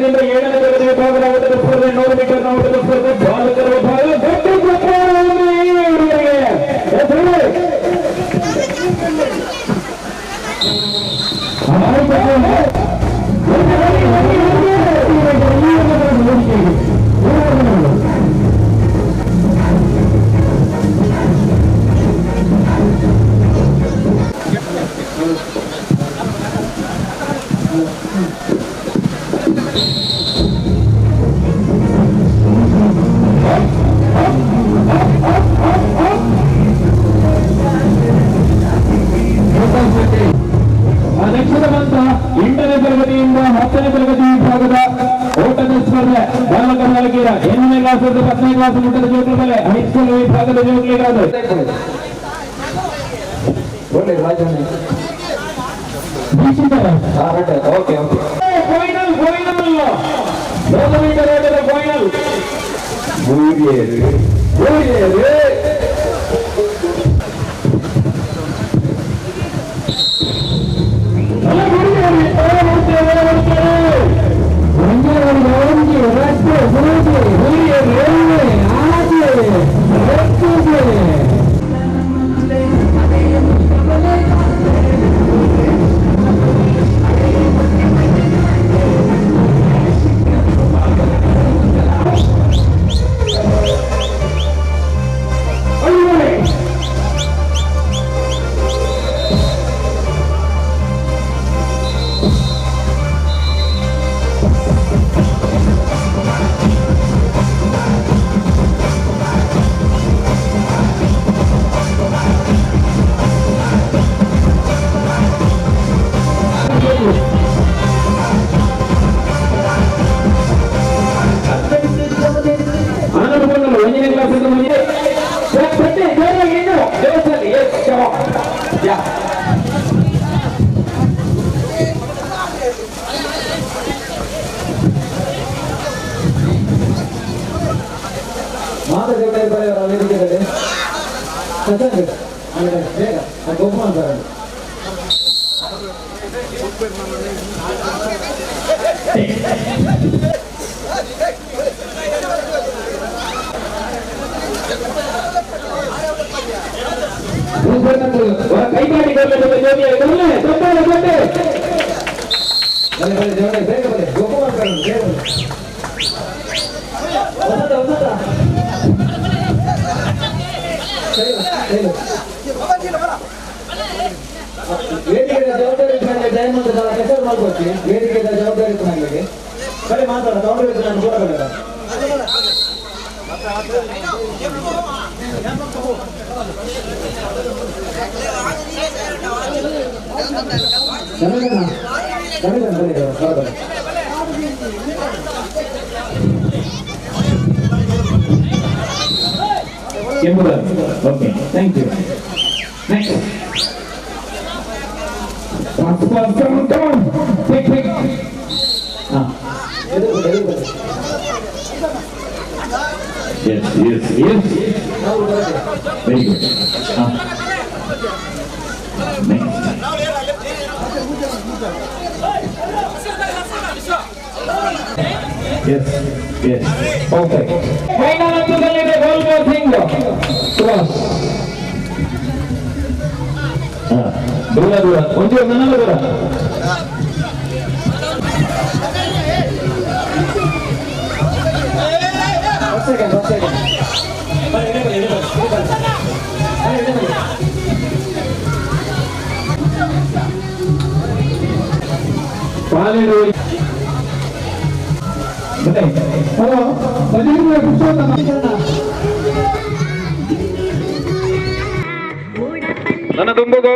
ತರಗತಿಯಿಂದ 7ನೇ ತರಗತಿ ವಿಭಾಗದ ಓಟದ ಸ್ಪರ್ಧೆ 100 ಮೀಟರ್ನ ಓಟದ ಸ್ಪರ್ಧೆ ಬಾಲಕರ ವಿಭಾಗ ಎಂಟನೇ ತರಗತಿಯಿಂದ 10ನೇ ತರಗತಿ ವಿಭಾಗದ ಓಟದ ಸ್ಪರ್ಧೆ ಬಾಲಕ ಬಾಲಕಿಯರ 8ನೇ ಕ್ಲಾಸ್ 10ನೇ ಕ್ಲಾಸ್ ಮುಟ್ಟದ ಜೋಕ್ಲ ಮೇಲೆ ಹೈಸ್ಕೂಲ್ ವಿಭಾಗದ ಜೋಕ್ಲಿಗಾದ ಫೈನಲ್ 100 ಮೀಟರ್ ಓಟದ final Okay, thank you. Next. Come on. Quick. Yes. Very good. Next. Yes. Okay. Final ಅಂತದಲ್ಲಿ goal ಬೋಸಿಂಗ್. Cross. ದೂರ ಒಂಚೂರು ನನ್ನ ದೂರ. ನನ್ನ ತುಂಬುಗೋ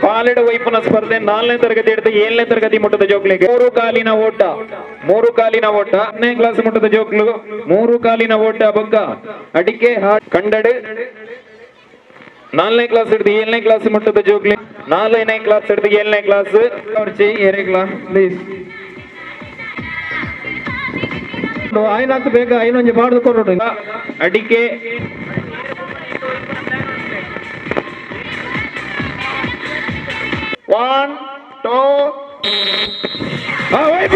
ಪಾಲೆಡ ವೈಪುನ ಸ್ಪರ್ಧೆ 4ನೇ ತರಗತಿ ಹಿಡಿದು 7ನೇ ತರಗತಿ ಮುಟ್ಟದ ಜೋಕ್ಲಿಗೆ 3 ಕಾಲಿನ ಓಟ 10ನೇ ಕ್ಲಾಸ್ ಮುಟ್ಟದ ಜೋಕ್ಲು 3 ಕಾಲಿನ ಓಟ ಬೊಕ್ಕ ಅಡಿಕೆ ಕಂಡಡು 4ನೇ ಕ್ಲಾಸ್ ಹಿಡಿದು 7ನೇ ಕ್ಲಾಸ್ ಮುಟ್ಟದ ಜೋಕ್ಲಿ 4ನೇ ಕ್ಲಾಸ್ ಹಿಡಿದು 7ನೇ ಕ್ಲಾಸ್ ಪ್ಲೀಸ್ ಆಯ್ನಾತ್ ಬೇಗ ಐನೊಂಜಿ ಬಾಡ್ದು ಕೊರೋಡು ಅಡಿಕೆ One, two. Wait,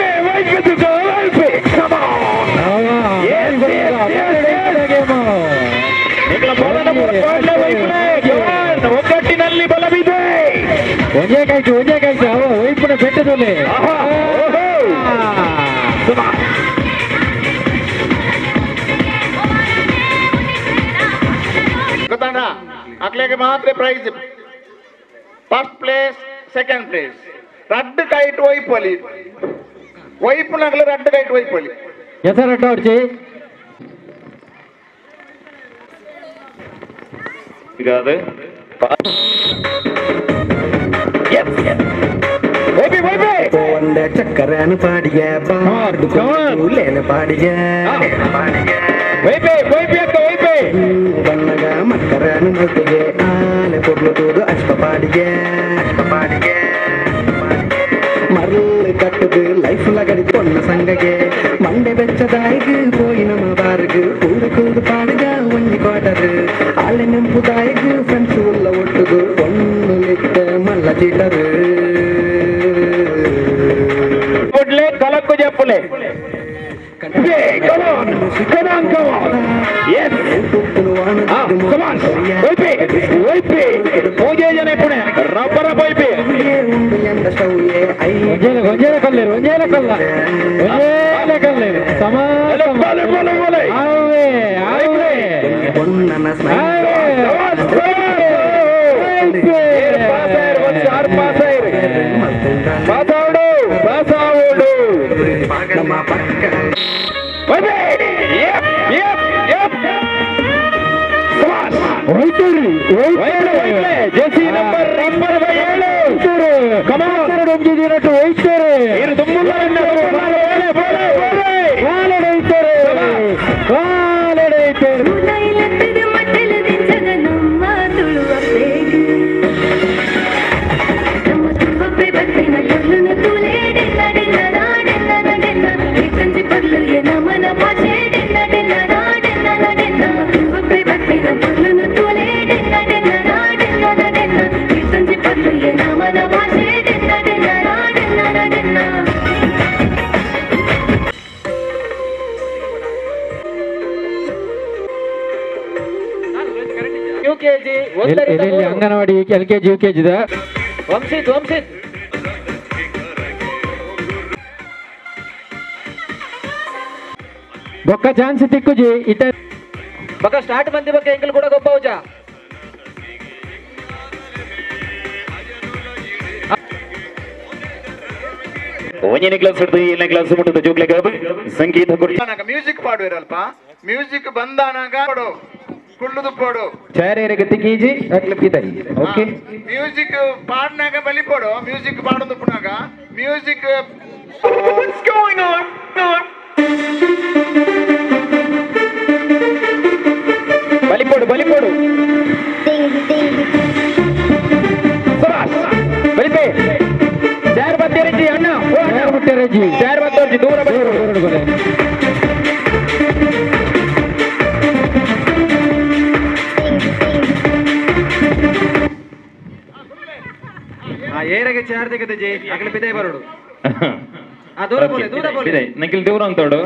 ಒಂಜೇ ಕಾಯ್ತು ಅವ ವೈಪುನ ಬೆಟ್ಟದಲ್ಲಿ ಗೊತ್ತಾಣ ಅಕ್ಲೆಗೆ ಮಾತ್ರ prize first place second place ರಡ್ಡು ಕೈಟ್ ಒಯ್ಪೊಲಿ ಒಯ್ಪುನಗ್ಲು ರಡ್ಡು ಕೈಟ್ ಒಯ್ಪೊಲಿ ಹೆಸರಟ್ಟ ಹೊಡ್ಚಿ ಈಗ ಅದು ಒಂದೇ ಚಕ್ಕರನು ಪಾಡಿಗೆ ಬಾರ್ಡುಲೇನು ಪಾಡಿಗೆ ಬಣ್ಣಗ ಮಕ್ಕರನು ಮಲ್ತಿಗೆ ಆನೆ ಕೊಡ್ಲುತ್ತೂದು ಅಷ್ಟ ಪಾಡಿಗೆ ಮರಳು ಕಟ್ಟದು ಲೈಫ್ ಲಗಡಿ ಕೊನ್ನ ಸಂಗಗೆ ಮಂಡೆ ಬೆಚ್ಚದಾಯಿಗೆ போய் நம்ம பாருக்கு கூட கூடு பாடுக ஒஞ்சி கோட்டரு ஆளு நெம்பு தாய்க்கு ஃப்ரெண்ட்ஸ் உள்ள ஒட்டுது பொண்ணு லிட்ட மல்ல சீட்டரு కలక్కు చెప్పులే పూజ జన ఇప్పుడు రబ్బర పైపి ಒಂಜೇಲ ಕಲ್ಲೇರು ಒಂಜೇಲ ಕಲ್ಲೇರು ಸಮಾನ பொண்ணன ನಮ್ಮ ಪಕ್ಕ ಜೆಸಿ ನಂಬರ್ 7 ಕಮಾನ್ ಒಂಜಿದಿನಟ್ಟು ಹೋಯ್ತಾರೆ ಇದು ತುಂಬಾ ಎಲ್ಲಿ ಅಂಗನವಾಡಿ LKG UKG ವಂಶಿತ್ ಬೊಕ್ಕ ಚಾನ್ಸ್ ತಿಕ್ಕುಜಿ ಇತ ಬಕ ಸ್ಟಾರ್ಟ್ ಮಂದಿ ಬಗ್ಗೆ ಎಂಕಲ್ ಕೂಡ ಗೊಬ್ಬ ಹೋಜ ಒಂದನೇ ಕ್ಲಾಸ್ ಹಿಡಿದು 7ನೇ ಕ್ಲಾಸ್ ಮುಟ್ಟದ ಜೋಗ್ಲೆಗ ಸಂಗೀತ ಕುರಿತು ಮ್ಯೂಸಿಕ್ ಪಾಡುವಿರಲ್ಪ ಮ್ಯೂಸಿಕ್ ಬಂದಾನಾಗ ಕೊಡು ಕುಳ್ಳುದು ಪೋಡು ಚಾರೇರಿಗೆ ತಿಕ್ಕೀಜಿ ಅಟ್ಲ ಪಿತಾಯಿ ಓಕೆ ಮ್ಯೂಸಿಕ್ ಪಾಡ್ನಾಗ ಬಲಿ ಪೋಡು ಮ್ಯೂಸಿಕ್ ಪಾಡೋದು ಪುನಾಗ ಮ್ಯೂಸಿಕ್ ಬಲಿಪೋಡು ಬಲಿಪೆ ಚಾರ್ ಬತ್ತೇರಜ್ಜಿ ಅಣ್ಣ ಬಿಟ್ಟರಜ್ಜಿ ಚಾರ್ ಬತ್ತೋರ್ಜಿ ದೂರ ಬಲಿ ಏರಗೆ ಚಾರ್ ತೆಗೆದ ಜೈ ಅಗಲ ಪಿದೆ ಬರೋಡು ದೂರ ಬೋಲೆ ನಕಿಲ್ ದೂರ ಅಂತೋಡು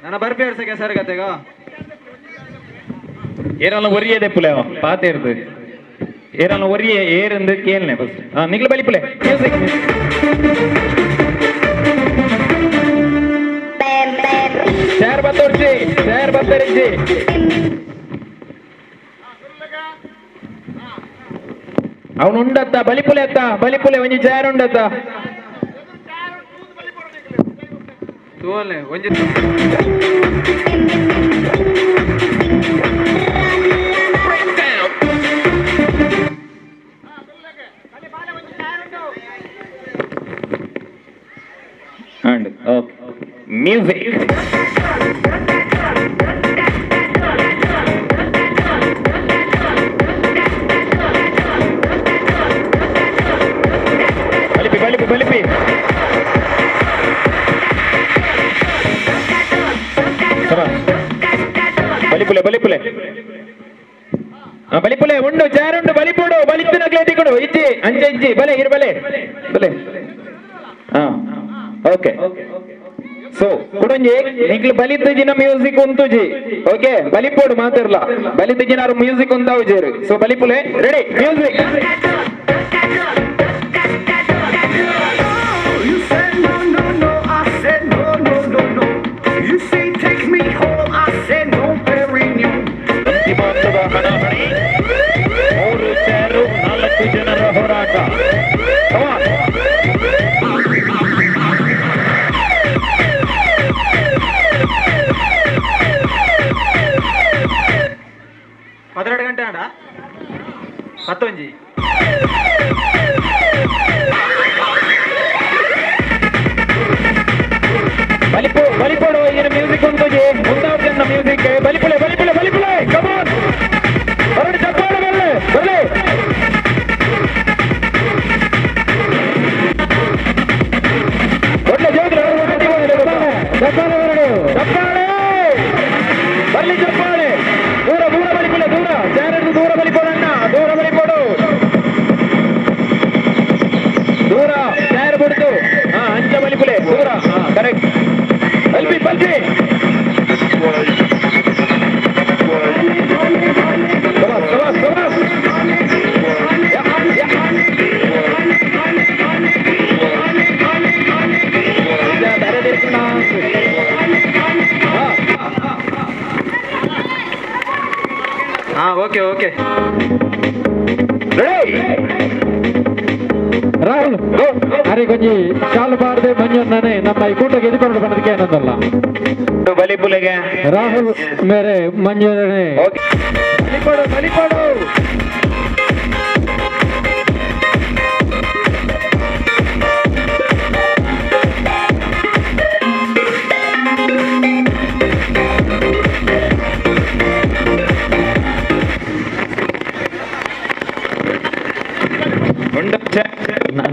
ನನ್ನ ಬರ್ಪಿ ಆಡ್ಸಕ್ಕೆ ಸರ್ ಗತೆಗ ಏರಲ್ಲ ಒರಿಯದೆ ಪುಲೆ ಪಾತೆ ಇರ್ದು ಏರಲ್ಲ ಒರಿಯೆ ಏರಂದು ಕೇಳ್ನೆ ಫಸ್ಟ್ ನಿಕ್ಲು ಬಲಿ ಪುಲೆ ಮ್ಯೂಸಿಕ್ ಚಾರ್ ಬತ್ತೋರ್ಜಿ ಚಾರ್ ಬತ್ತರಿಜ್ಜಿ ಅವನು ಉಂಡತ್ತ ಬಲಿಪುಲೆ ಒಂಜಿ ಚಾರ್ ಉಂಡತ್ತ ತೋಲೆ ಒಂಜಿ ಅಂಡ್ ಓಕೆ ಮ್ಯೂಸಿಕ್ ಬಲಿಪಿ ಬಲಿಪುಲೆ ಉಂಡು ಚಾರುಂಡು ಬಲಿಪುಡು ಬಲಿತ್ತು ನಗ್ಲೇದಿಕೊಡು ಇಜ್ಜಿ ಅಂಚೆ ಇಜ್ಜಿ ಬಲೆ ಇರು ಬಲೆ ಓಕೆ ಸೊ ಕುಡಂಜಿ ನಿಕ್ಲು ಬಲಿತ ಜಿನ ಮ್ಯೂಸಿಕ್ ಉಂತುಜಿ ಓಕೆ ಬಲಿಪೋಡು ಮಾತಿರ್ಲ ಬಲಿತ ಜಿನಾರು ಮ್ಯೂಸಿಕ್ ಉಂತಾವು ಜೇರು ಸೊ ಬಲಿಪುಲೆ ready music You say take me home, I said no, very new. ಅಂತಿಮ ಹಂತದ ಹಣಾಹಣಿ 3 ಚೇರು 4 ಜನರ ಹೋರಾಟ. Come on. ಪದೆರಡು ಗಂಟೆ ಆಡ 11 ಬಲಿಪೋಡು ಈಗಿನ ಮ್ಯೂಸಿಕ್ ಉಂಟು ಜಿ ಮುಂದಾವನ್ನ ಮ್ಯೂಸಿಕ್ ಬಲಿಪುಳೆ ಕಮಾನ್ ಹೊರಡು ಚಪ್ಪಾಳೆ ಬರ್ಲಿ ಒಳ್ಳೆ ಜೋಗ್ರ ಚಪ್ಪಾಳೆ ಬರ್ಲಿ ಚಪ್ಪಾಳೆ ದೂರ ಬಲಿಪುಳೆ ದೂರ ಚಾರದ್ದು ದೂರ ಬಲಿಪೋಡಣ್ಣ ದೂರ ಬಲಿಪೋಡು ದೂರ ಚಾರ ಬಿಡ್ತು ಅಂಚ ಬಲಿಪುಳೆ ದೂರ ಕರೆಕ್ಟ್ ಬಲ್ಬಿ ಓಕೆ ರಾಹುಲ್ ಅರೆ ಕೊಂಚಿ ಶಾಲು ಬಾರದೆ ಮಂಜಣ್ಣನೆ ನಮ್ಮ ಈ ಕೂಟಕ್ಕೆ ಎದುಕೊಂಡು ಬಂದಕ್ಕೆ ಏನಂದಲ್ಲ ಬಲಿಪುಲೆಗೆ ರಾಹುಲ್ ಮೇರೆ ಮಂಜಣ್ಣನೆ ಬಲಿಪೋಡು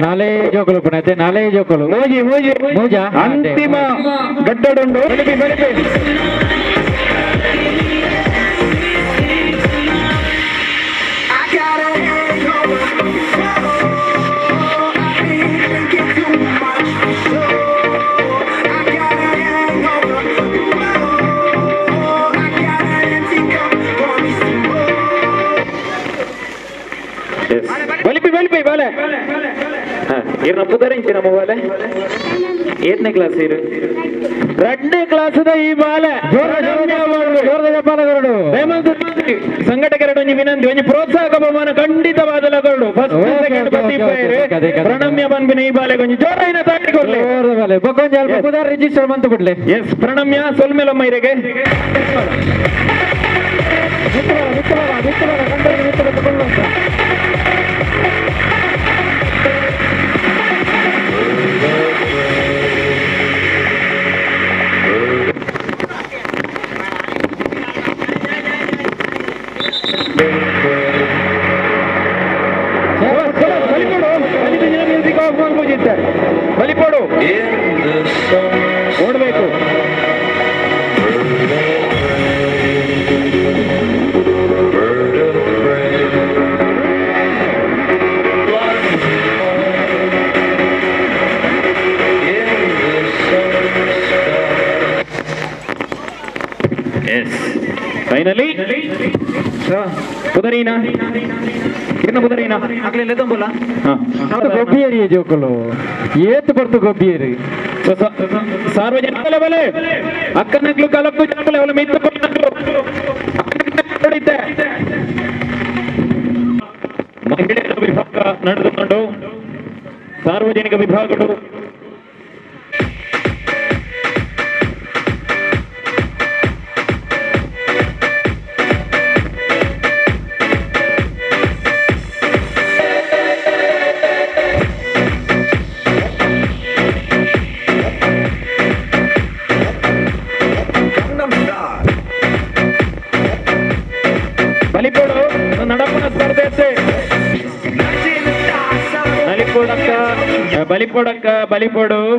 ನಾಳೆ ಜೋಕಲು ಪುನತೆ ನಾಳೆ ಜೋಕಲು ಮೂಜ ಅಂತಿಮ ಗಡ್ಡಡುಂಡು ಬಲಿಪಿ I got a hangover. I've been drinking too much. I got a hangover. I got an empty cup. Pour me some more. ಬಲಿಪಿ ಬಾಲೆ ಇರ್ನ ಪುದರಿಂಚಿ ನಮ್ಮ ಬಾಲೆ 8ನೇ ಕ್ಲಾಸ್ ಇರು 2ನೇ ಕ್ಲಾಸದ ಈ ಬಾಲೆ ಸಂಘಟಕರಡು ಒಂಜಿ ವಿನಂತಿ ಒಂಜಿ ಪ್ರೋತ್ಸಾಹಕ ಬಹುಮಾನ ಖಂಡಿತವಾದ ಕೊರಡು ಫಸ್ಟ್ ಸೆಕೆಂಡ್ ಪ್ರಣಮ್ಯ ಬಂದ್ಬಿನ ಈ ಬಾಲೆ ಒಂಜಿ ಜೋರೈನ ತಾಟಿ ಕೊಡ್ಲಿ ರಿಜಿಸ್ಟರ್ ಬಂತು ಬಿಡ್ಲಿ ಎಸ್ ಪ್ರಣಮ್ಯ ಸೊಲ್ಮೆಲಮ್ಮ ಇರೆಗೆ ಬಲಿಪೋಡು ಓಡಬೇಕು ಫೈನಲಿ ಪುದರೀನಾ ಇರ್ನ ಪುದರೀನಾ ಆಗ್ಲಿಲ್ಲ ತಂಬಲ್ಲ ಗೊಬ್ಬಿಯರಿ ಜೋಕಲು ಏತ್ ಬರ್ತು ಗೊಬ್ಬಿಯರಿ ಸಾರ್ವಜನಿಕ ಬಲೆ ಅಕ್ಕನಕ್ಲು ಕಲಕ್ಕು ಜಾಬಲೆ ಅವಳ ಮಿತ್ರ ಹೊಡಿತೆ ಮಹಿಳೆಯರ ವಿಭಾಗ ನಡೆದುಕೊಂಡು ಸಾರ್ವಜನಿಕ ವಿಭಾಗಗಳು ಬಲಿಪೋಡು ನಡಪನ ಸ್ಪರ್ಧೆ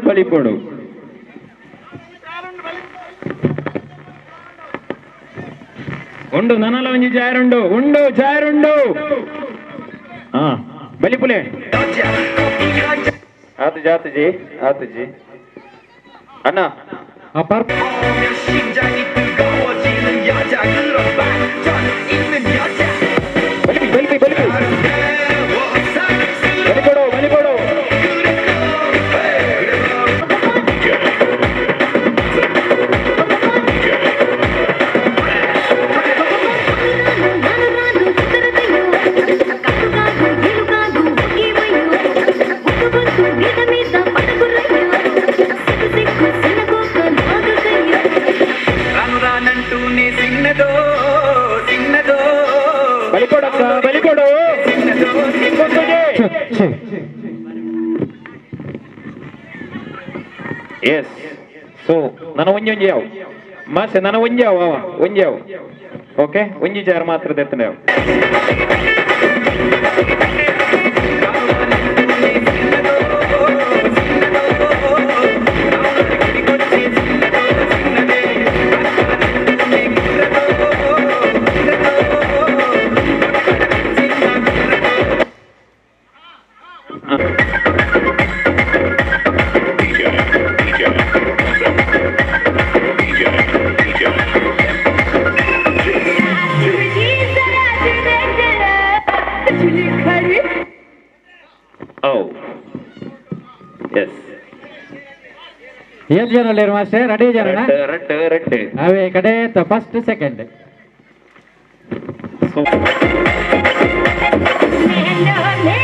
ಬಲಿಪೋಡು ಉಂಡು ನನಲ ಒಂಜಿ ಜಾರುಂಡು ಹಾ ಬಲಿಪುಲೆ ಆತು ಜಿ ಅಣ್ಣ ಬಲಿಪೋಡು ಸೊ ನನ್ನ ಒಂಜಿ ಯಾವು ಮಾಸೆ ನನ್ನ ಒಂಜಿ ಯಾವು ಒಂಜಿ ಯಾವು ಓಕೆ ಒಂಜಿ ಜಾರು ಮಾತ್ರ ತೆತ್ತನೆ ಯಾವು ಎಸ್ ಏನ್ ಜನ ಅಲ್ಲಿರು ಮಾಸ್ಟರ್ ರೆಡಿ ಜನ ರಟ್ ರಟ್ ಅವೇ ಕಡೆ ಫಸ್ಟ್ ಸೆಕೆಂಡ್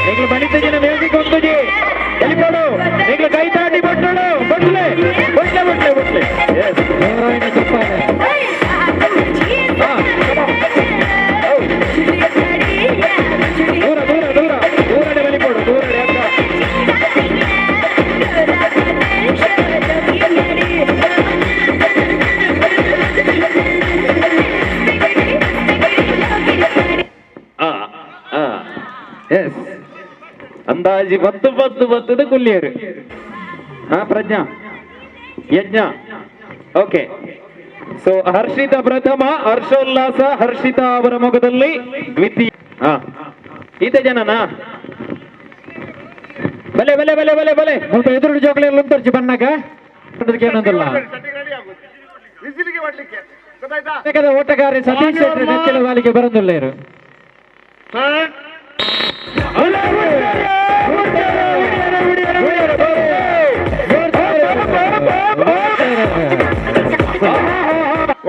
ನೀವು ಬಲಿತ ಜನ ಮ್ಯೂಸಿಕ್ ಒಂದುಜಿ ಬಲಿಪಡು ನೀವು ಕೈ ತಾಡಿ ಬಟ್ಟಳು ಬಟ್ಲೆ ಬಟ್ಲೆ ಬಟ್ಲೆ ಬಟ್ಲೆ ಎಸ್ ಚಪ್ಪಾಳೆ ದೂರ ದೂರ ದೂರ ದೂರಡೆ ಬಲಿಪಡು ದೂರಡೆ ಅಂತ ಎಸ್ ಅಂದಾಜಿ 10 ಕುಲ್ಲಿಯರು ಪ್ರಜ್ಞಾ ಯಜ್ಞ ಓಕೆ ಸೊ ಹರ್ಷಿತ ಪ್ರಥಮ ಹರ್ಷೋಲ್ಲಾಸ ಹರ್ಷಿತ ಅವರ ಮುಖದಲ್ಲಿ ದ್ವಿತೀಯ ಈತ ಜನನಾ ಬಲೆ ಬಲೆ ಬಲೆ ಬಲೆ ಬಲೆ ಸ್ವಲ್ಪ ಎದುರು ಜೋಕಲೆಲ್ಲ ಉಂಟರ್ಚಿ ಬಣ್ಣಗ ಏನಂದಲ್ಲ ವಿಸಿಲಿಗೆ ಮಾಡ್ಲಿಕ್ಕೆ ಗೊತ್ತಾಯ್ತಾ ಬೇಕಾದ ಓಟಗಾರ ಸತೀಶ್ ಶೆಟ್ಟಿ ನೆಚ್ಚಿನ ಬಾಲಿಗೆ ಬರೋದಿಲ್ಲ ಇರು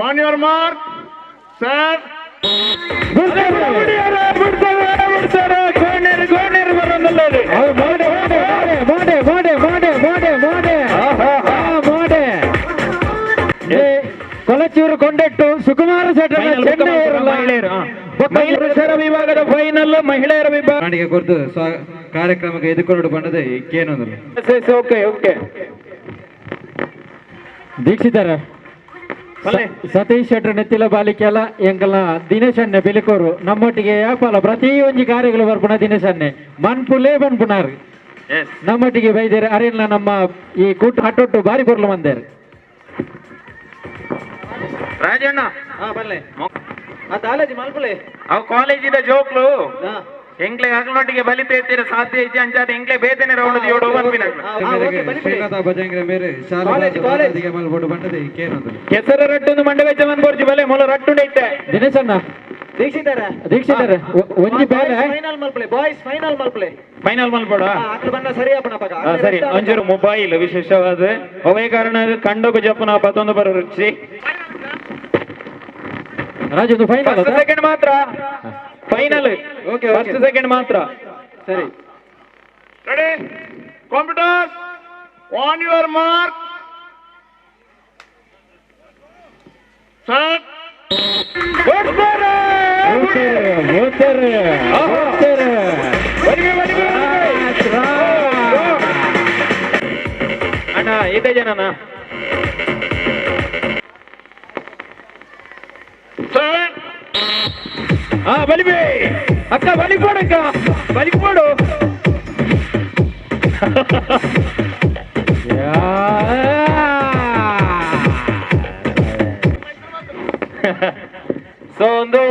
ಆನ್ ಯುವರ್ ಮಾರ್ಕ್ ಸರ್ ಕೊಲಚೂರು ಕೊಂಡೆಟ್ಟು ಸುಕುಮಾರ ಪುರುಷರ ವಿಭಾಗದ ಫೈನಲ್ ಮಹಿಳೆಯರ ವಿಭಾಗ ನಾಡಿಗೆ ಕೊರ್ದು ಕಾರ್ಯಕ್ರಮಕ್ಕೆ ಎದುಕೊಂಡು ಬಂದದೆ ಕೇನೋದಲ್ಲ ಓಕೆ ಓಕೆ ದೀಕ್ಷಿತರ ಸತೀಶ್ ಶೆಟ್ಟಿ ನೆತ್ತಿಲ ಬಾಲಿಕೆಲ ಎಂಕಲ ದಿನೇಶ್ ಅಣ್ಣೆ ಬಿಲಿಕೋರು ನಮ್ಮೊಟ್ಟಿಗೆ ಯಾಪಲ ಪ್ರತಿ ಒಂಜಿ ಕಾರ್ಯಗಳು ಬರ್ಪುಣ ದಿನೇಶ್ ಅಣ್ಣೆ ಮನ್ಪುಲೇ ಬನ್ಪುನಾರು ನಮ್ಮೊಟ್ಟಿಗೆ ಬೈದೇರು ಅರೆಲ್ಲ ನಮ್ಮ ಈ ಕೂಟು ಹಟ್ಟೊಟ್ಟು ಬಾರಿ ಕೊರ್ಲು ಬಂದೇರು ರಾಜಣ್ಣ ಬಲ್ಲೆ ಕಾಲೇಜ್ ಮಲ್ಪಲೆ ಅವು ಕಾಲೇಜಿದ ಜೋಕ್ಲು ಎಂಗ್ಲೆ ಹಗಲೊಟ್ಟಿಗೆ ಬಲಿತ ಎತ್ತಿರ ಸಾಧ್ಯ ಇಜ್ಜೆ ಅಂಚಾದ ಎಂಗ್ಲೆ ಬೇತನೆ ರೌಂಡ್ ಯೋಡು ಬಂದ್ಬಿನ ಶ್ರೀನಾಥ ಭಜಂಗ್ರ ಮೇರೆ ಶಾಲೆಗೆ ಮಲ್ಬೋದು ಬಂದದೆ ಕೇನೋದಲ್ಲ ಕೆಸರ ರಟ್ಟೊಂದು ಮಂಡ ವೆಚ್ಚ ಬಂದ್ಬೋರ್ಜಿ ಬಲೆ ಮೊಲ ರಟ್ಟುಂಡೆ ಇತ್ತೆ ದಿನೇಶ್ ಅಣ್ಣ ದೀಕ್ಷಿತರ ಒಂಜಿ ಬೇಲೆ ಫೈನಲ್ ಮಲ್ಪಲೆ ಬಾಯ್ಸ್ ಫೈನಲ್ ಮಲ್ಪಲೆ ಫೈನಲ್ ಮಲ್ಪಡ ಅಕ್ಲು ಬಣ್ಣ ಸರಿಯಾಪನ ಪಗ ಸರಿ ಒಂಚೂರು ಮೊಬೈಲ್ ವಿಶೇಷವಾದ ಅವೇ ಕಾರಣ ಕಂಡೋಗ ಜಪ್ಪನ ಪತ್ತೊಂದು ಬರೋ ರುಚಿ ರಾಜು ಒಂದು ಫೈನಲ್ ಸೆಕೆಂಡ್ ಮಾತ್ರ ಫೈನಲ್ ಓಕೆ ಫಸ್ಟ್ ಸೆಕೆಂಡ್ ಮಾತ್ರ ಸರಿ ready computers on your mark sir ಅಣ್ಣ ಇದೆ ಜನನ ಸರ್ ಬಲಿಬೇ ಅಕ್ಕ ಬಲಿಪೋಡಕ್ಕ ಬಲಿಪೋಡು ಸೊ ಒಂದು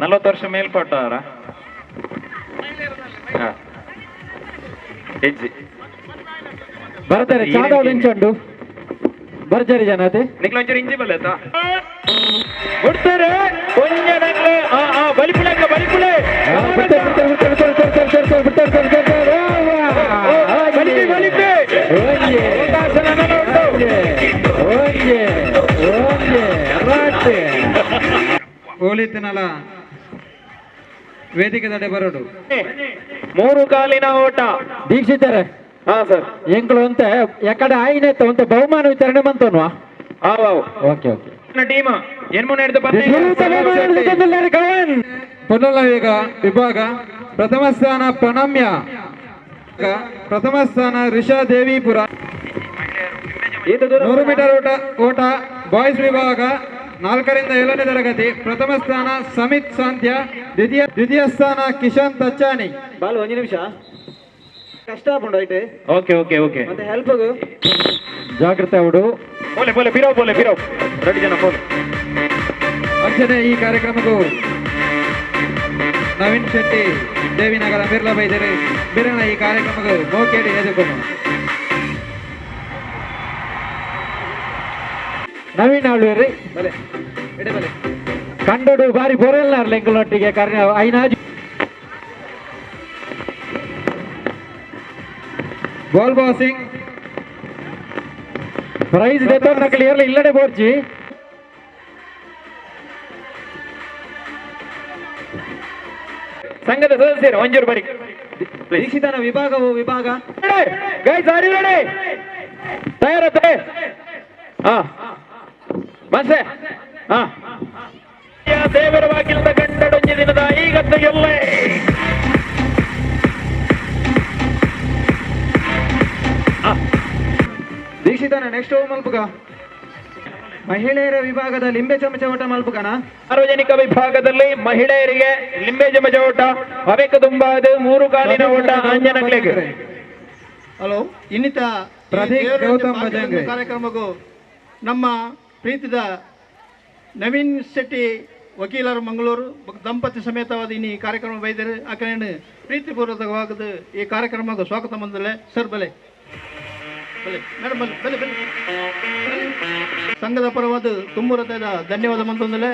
40 ವರ್ಷ ಮೇಲ್ಪಟ್ಟವರ ಹೆಜ್ಜೆ ಬರ್ತಾರೆ ಚಾದವ್ ಲಿಂಚಂಡು ಬರ್ಜರಿ ಜನ ಅದೇ ನಿಕ್ಲೊಂಚೂರು ಇಂಜಿ ಬಲ್ಲತ್ತ ಬಿಡ್ತಾರೆ ಕೊಂಜನಕ್ಲೆ ಬಲಿಪುಳಕ್ಕ ಬಲಿಪುಳೆ ಬಲಿಪೆ ಬಲಿಪೆ ಓಲಿತ್ತಿನಲ ವೇದಿಕೆ ತಡೆ ಬರೋಡು 3 ಕಾಲಿನ ಓಟ ದೀಕ್ಷಿತಾರೆ ಸರ್ ಎಂಕ್ಳು ಅಂತ ಎಕಡೆ ಆಯ್ನೆತ್ತ ಅಂತ ಬಹುಮಾನ ವಿತರಣೆ ಬಂತನ್ವಾ ಓಕೆ ಓಕೆ ಟೀಮ್ ಏನು ನಡೆದು ಪುನರ್ವೇಗ ವಿಭಾಗ ಪ್ರಥಮ ಸ್ಥಾನ ಪ್ರಣಮ್ಯ ಪ್ರಥಮ ಸ್ಥಾನ ರಿಷಾ ದೇವಿಪುರ 100 ಮೀಟರ್ ಓಟ ಬಾಯ್ಸ್ ವಿಭಾಗ 4ರಿಂದ 7ನೇ ತರಗತಿ. ಪ್ರಥಮ ಸ್ಥಾನ ಸಮಿತ್ ಸಾಂತ್ಯ, ದ್ವಿತೀಯ ಸ್ಥಾನ ಕಿಶನ್ ತಚ್ಚಾನಿ. ಬಾಲ್ ಒಂದು ನಿಮಿಷ ಕಷ್ಟ ಆಗ್ಬೋದು ಐತೆ ಓಕೆ ಓಕೆ ಓಕೆ ಮತ್ತೆ ಹೆಲ್ಪ್ ಜಾಗ್ರತೆ ಅವಡು ಬೋಲೆ ಬೋಲೆ ಬಿರೋ ರೆಡಿ ಜನ ಬೋಲೆ. ಅಂಚನೆ ಈ ಕಾರ್ಯಕ್ರಮಕ್ಕೂ ನವೀನ್ ಶೆಟ್ಟಿ ದೇವಿನಗರ ಬಿರ್ಲಾ ಬೈದರೆ ಬಿರಣ ಈ ಕಾರ್ಯಕ್ರಮಕ್ಕೂ ಮೋಕೇಡಿ ಎದುಕೊಂಡು ನವೀನ್ ಆಳ್ವೇರಿ ಬಲೆ ಎಡೆ ಬಲೆ ಕಂಡೋಡು ಬಾರಿ ಬೊರೆಲ್ಲ ಲೆಂಕಲೊಟ್ಟಿಗೆ ಕಾರಣ ಐನಾಜು ಬಾಲ್ ಬಾಸಿಂಗ್ ಪ್ರೈಸ್ ದೆತ್ತೋರ್ನ ಕ್ಲಿಯರ್ಲಿ ಇಲ್ಲಡೆ ಬೋರ್ಜಿ ಸಂಘದ ಸದಸ್ಯರು ಒಂಜೂರು ಬರಿ ದೀಕ್ಷಿತನ ವಿಭಾಗ ಗೈಸ್ ಆರ್ ಯು ರೆಡಿ? ತಯಾರತ್ತೆ? ಹಾ ಮಸ್ತೆ ಹಾ ದೇವರ ಬಾಗಿಲದ ಗಂಡಡೊಂಜಿ ದಿನದ ಈಗತ್ತ ಎಲ್ಲೇ ದೀಕ್ಷಿತನ ನೆಕ್ಸ್ಟ್ ಮಲ್ಪುಗ ಮಹಿಳೆಯರ ವಿಭಾಗದ ಲಿಂಬೆ ಚಮಚ ಓಟ ಮಲ್ಪುಗನ. ಸಾರ್ವಜನಿಕ ವಿಭಾಗದಲ್ಲಿ ಮಹಿಳೆಯರಿಗೆ ಲಿಂಬೆ ಚಮಚ ಓಟ ಅವೇಕ ತುಂಬಾದ 3 ಕಾಲಿನ ಓಟ ಅಂಜನಗಳಿಗೆ. ಹಲೋ ಇನ್ನಿತ ಪ್ರದೀಪ್ ದೇವರ ಗೌತಮ್ ಭಾಗ್ಯದ ಭಜಂಗೆ. ಕಾರ್ಯಕ್ರಮಕ್ಕೂ ನಮ್ಮ ಪ್ರೀತಿದ ನವೀನ್ ಶೆಟ್ಟಿ ವಕೀಲರು ಮಂಗಳೂರು ದಂಪತಿ ಸಮೇತವಾದ ಈ ಕಾರ್ಯಕ್ರಮ ಬೈದರೆ ಆಕಡೆ ಪ್ರೀತಿಪೂರ್ವಕವಾದ ಈ ಕಾರ್ಯಕ್ರಮಕ್ಕೆ ಸ್ವಾಗತ ಬಂದಲೆ ಸರ್ ಬಲೆ ಬಲೆ ಮೇಡಮ್ ಬಲೆ ಬಲೆ ಬಲೆ ಸಂಘದ ಪರವಾದ ತುಂಬ ಹೃದಯದ ಧನ್ಯವಾದ ಮಂತಂದಲೆ.